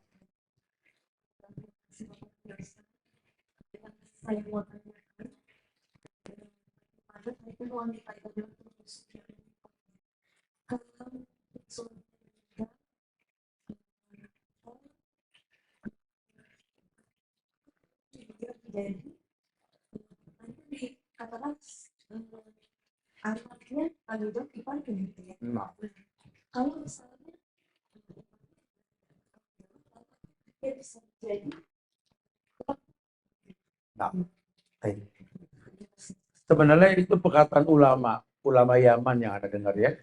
wanita itu adalah terus kalau jadi nanti katakan anaknya tanggung ipar gitu ya. Kalau misalnya dia bisa jadi sebenarnya itu perkataan ulama Yaman yang ada dengar ya.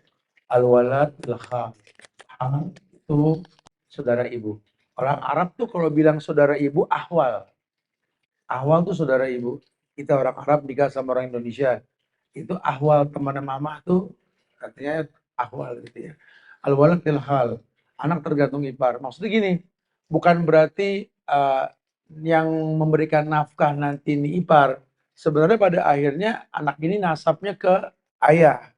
Al-walad ilham. Itu saudara ibu. Orang Arab tuh kalau bilang saudara ibu ahwal. Ahwal tuh saudara ibu. Kita orang Arab nikah sama orang Indonesia. Itu ahwal teman mama tuh artinya ahwal gitu ya. Al-walad ilhal. Anak tergantung ipar. Maksudnya gini, bukan berarti yang memberikan nafkah nanti ini ipar. Sebenarnya pada akhirnya anak ini nasabnya ke ayah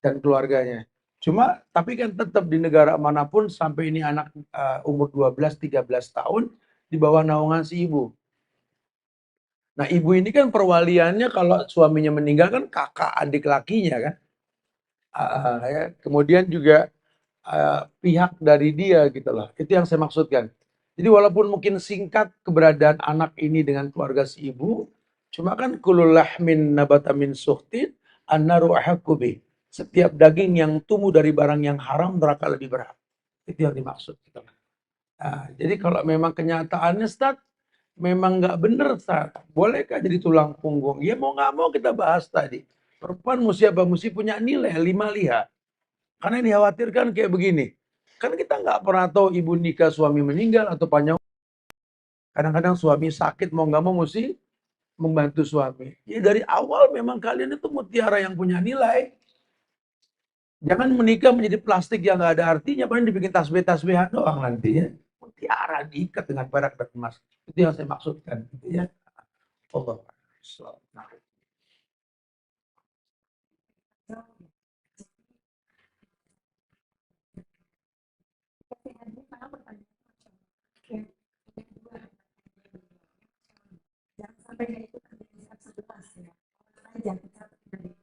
dan keluarganya. Cuma tapi kan tetap di negara manapun sampai ini anak umur 12-13 tahun di bawah naungan si ibu. Nah ibu ini kan perwaliannya kalau suaminya meninggal kan kakak adik lakinya kan. Ya. Kemudian juga pihak dari dia gitu loh. Itu yang saya maksudkan. Jadi walaupun mungkin singkat keberadaan anak ini dengan keluarga si ibu, cuma kan kulul lahmin nabata min suhtin annaru ahaqqu bih. Setiap daging yang tumbuh dari barang yang haram neraka lebih berhak. Itu yang dimaksud gitu. Nah, jadi kalau memang kenyataannya Ustaz, memang nggak benar Ustaz. Bolehkah jadi tulang punggung? Ya mau nggak mau kita bahas tadi. Perempuan mesti apa? Mesti punya nilai, lima liha. Karena yang dikhawatirkan kayak begini. Kan kita nggak pernah tahu ibu nikah suami meninggal atau panjang. Kadang-kadang suami sakit mau nggak mau mesti membantu suami. Ya dari awal memang kalian itu mutiara yang punya nilai. Jangan menikah menjadi plastik yang nggak ada artinya. Paling dibikin tasbih-tasbihan doang nantinya. Mutiara diikat dengan perak dan emas. Itu yang saya maksudkan. Gitu ya. Allah. Nah. jangan sampai itu terjadi sebelas ya. Jangan sampai.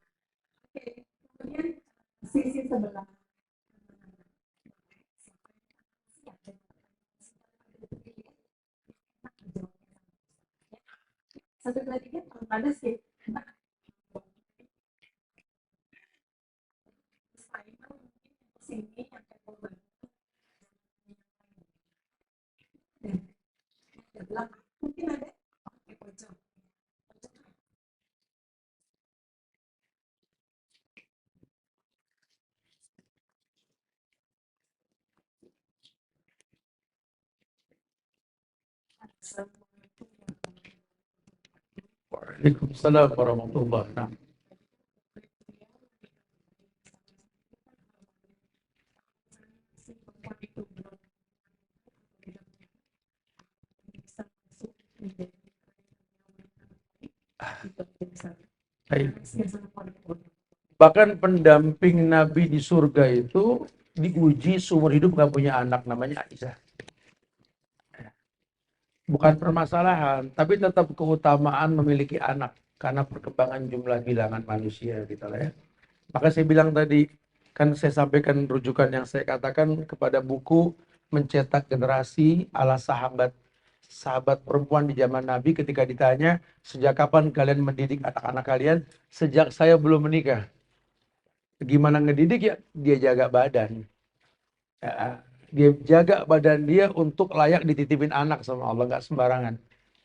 Oke, kemudian sisi sebelah satu lagi kan ada sih sini yang kedua mungkin ada pojok. Waalaikumsalam warahmatullahi wabarakatuh. Bahkan pendamping Nabi di surga itu diuji seumur hidup nggak punya anak, namanya Aisyah. Bukan permasalahan, tapi tetap keutamaan memiliki anak karena perkembangan jumlah bilangan manusia gitu lah ya. Maka saya bilang tadi, kan saya sampaikan rujukan yang saya katakan kepada buku mencetak generasi ala sahabat sahabat perempuan di zaman Nabi ketika ditanya sejak kapan kalian mendidik anak-anak kalian, sejak saya belum menikah. Gimana ngedidik ya? Dia jaga badan. Ya, dia jaga badan dia untuk layak dititipin anak sama Allah, nggak sembarangan.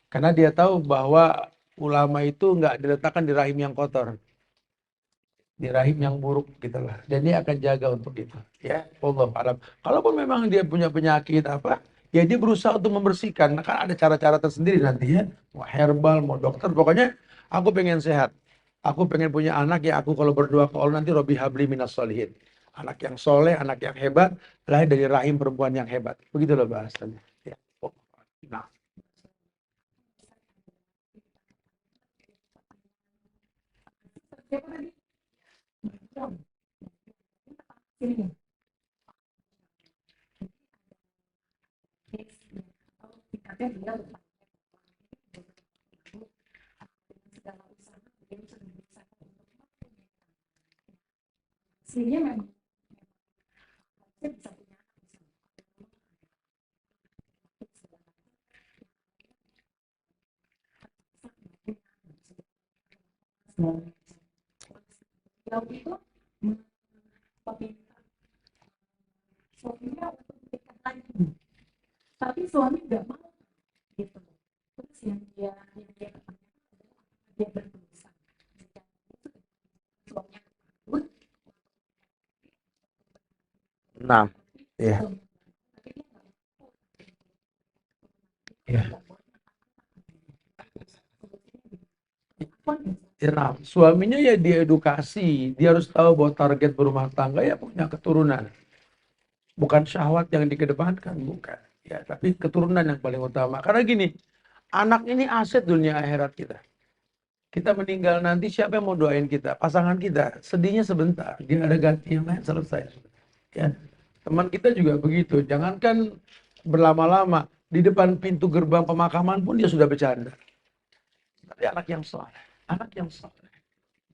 Karena dia tahu bahwa ulama itu nggak diletakkan di rahim yang kotor, di rahim yang buruk gitu lah. Dan dia akan jaga untuk itu. Ya, Allah alam. Kalaupun memang dia punya penyakit apa, ya dia berusaha untuk membersihkan. Nah, kan ada cara-cara tersendiri nanti ya. Mau herbal, mau dokter, pokoknya aku pengen sehat. Aku pengen punya anak ya aku kalau berdoa ke Allah nanti Robi Habli minas solihin. Anak yang soleh, anak yang hebat, lahir dari rahim perempuan yang hebat. Begitu loh bahasannya. Ya. Nah. Ini dia segala usaha dia bisa Aslinya memang saya bisa punya anak, jauh itu meminta suaminya untuk menikah lagi, tapi suami nggak mau gitu. Terus yang dia katakan adalah dia berdosa jika itu suaminya takut, Nah, ya, tapi dia nggak mau. ya. Apa nih? Ya, nah, suaminya ya diedukasi, dia harus tahu bahwa target berumah tangga ya punya keturunan. Bukan syahwat yang dikedepankan, bukan. Ya, tapi keturunan yang paling utama. Karena gini, anak ini aset dunia akhirat kita. Kita meninggal nanti siapa yang mau doain kita? Pasangan kita. Sedihnya sebentar, dia ada ganti yang lain selesai. Ya. Teman kita juga begitu. Jangankan berlama-lama di depan pintu gerbang pemakaman pun dia sudah bercanda. Tapi anak yang soleh, anak yang soleh,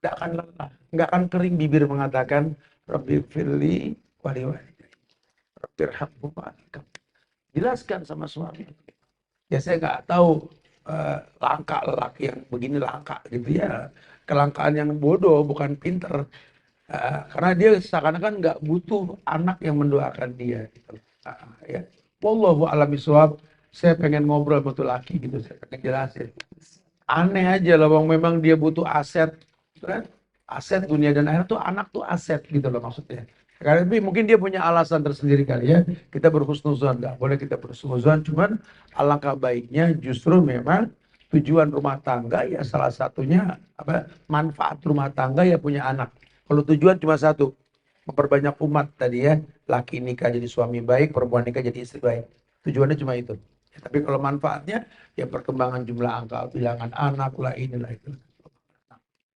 tidak akan lelah, nggak akan kering bibir mengatakan Rabbi firli wali wali, Rabbi irhamhuma. Jelaskan sama suami. Ya saya nggak tahu langka lelaki yang begini langka gitu ya. Kelangkaan yang bodoh bukan pinter. Karena dia seakan-akan nggak butuh anak yang mendoakan dia. Gitu. Ya. Wallahu a'lam bishawab. Saya pengen ngobrol sama tuh laki gitu. Saya pengen jelasin. Aneh aja loh, bang. Memang dia butuh aset, gitu kan? Aset dunia dan akhirat tuh anak tuh aset gitu loh maksudnya. Karena tapi mungkin dia punya alasan tersendiri kali ya. Kita berhusnuzon, nggak boleh kita berhusnuzon. Cuman alangkah baiknya justru memang tujuan rumah tangga ya salah satunya apa manfaat rumah tangga ya punya anak. Kalau tujuan cuma satu, memperbanyak umat tadi ya, laki nikah jadi suami baik, perempuan nikah jadi istri baik. Tujuannya cuma itu. Ya, tapi kalau manfaatnya ya perkembangan jumlah angka, bilangan anak lah inilah itu.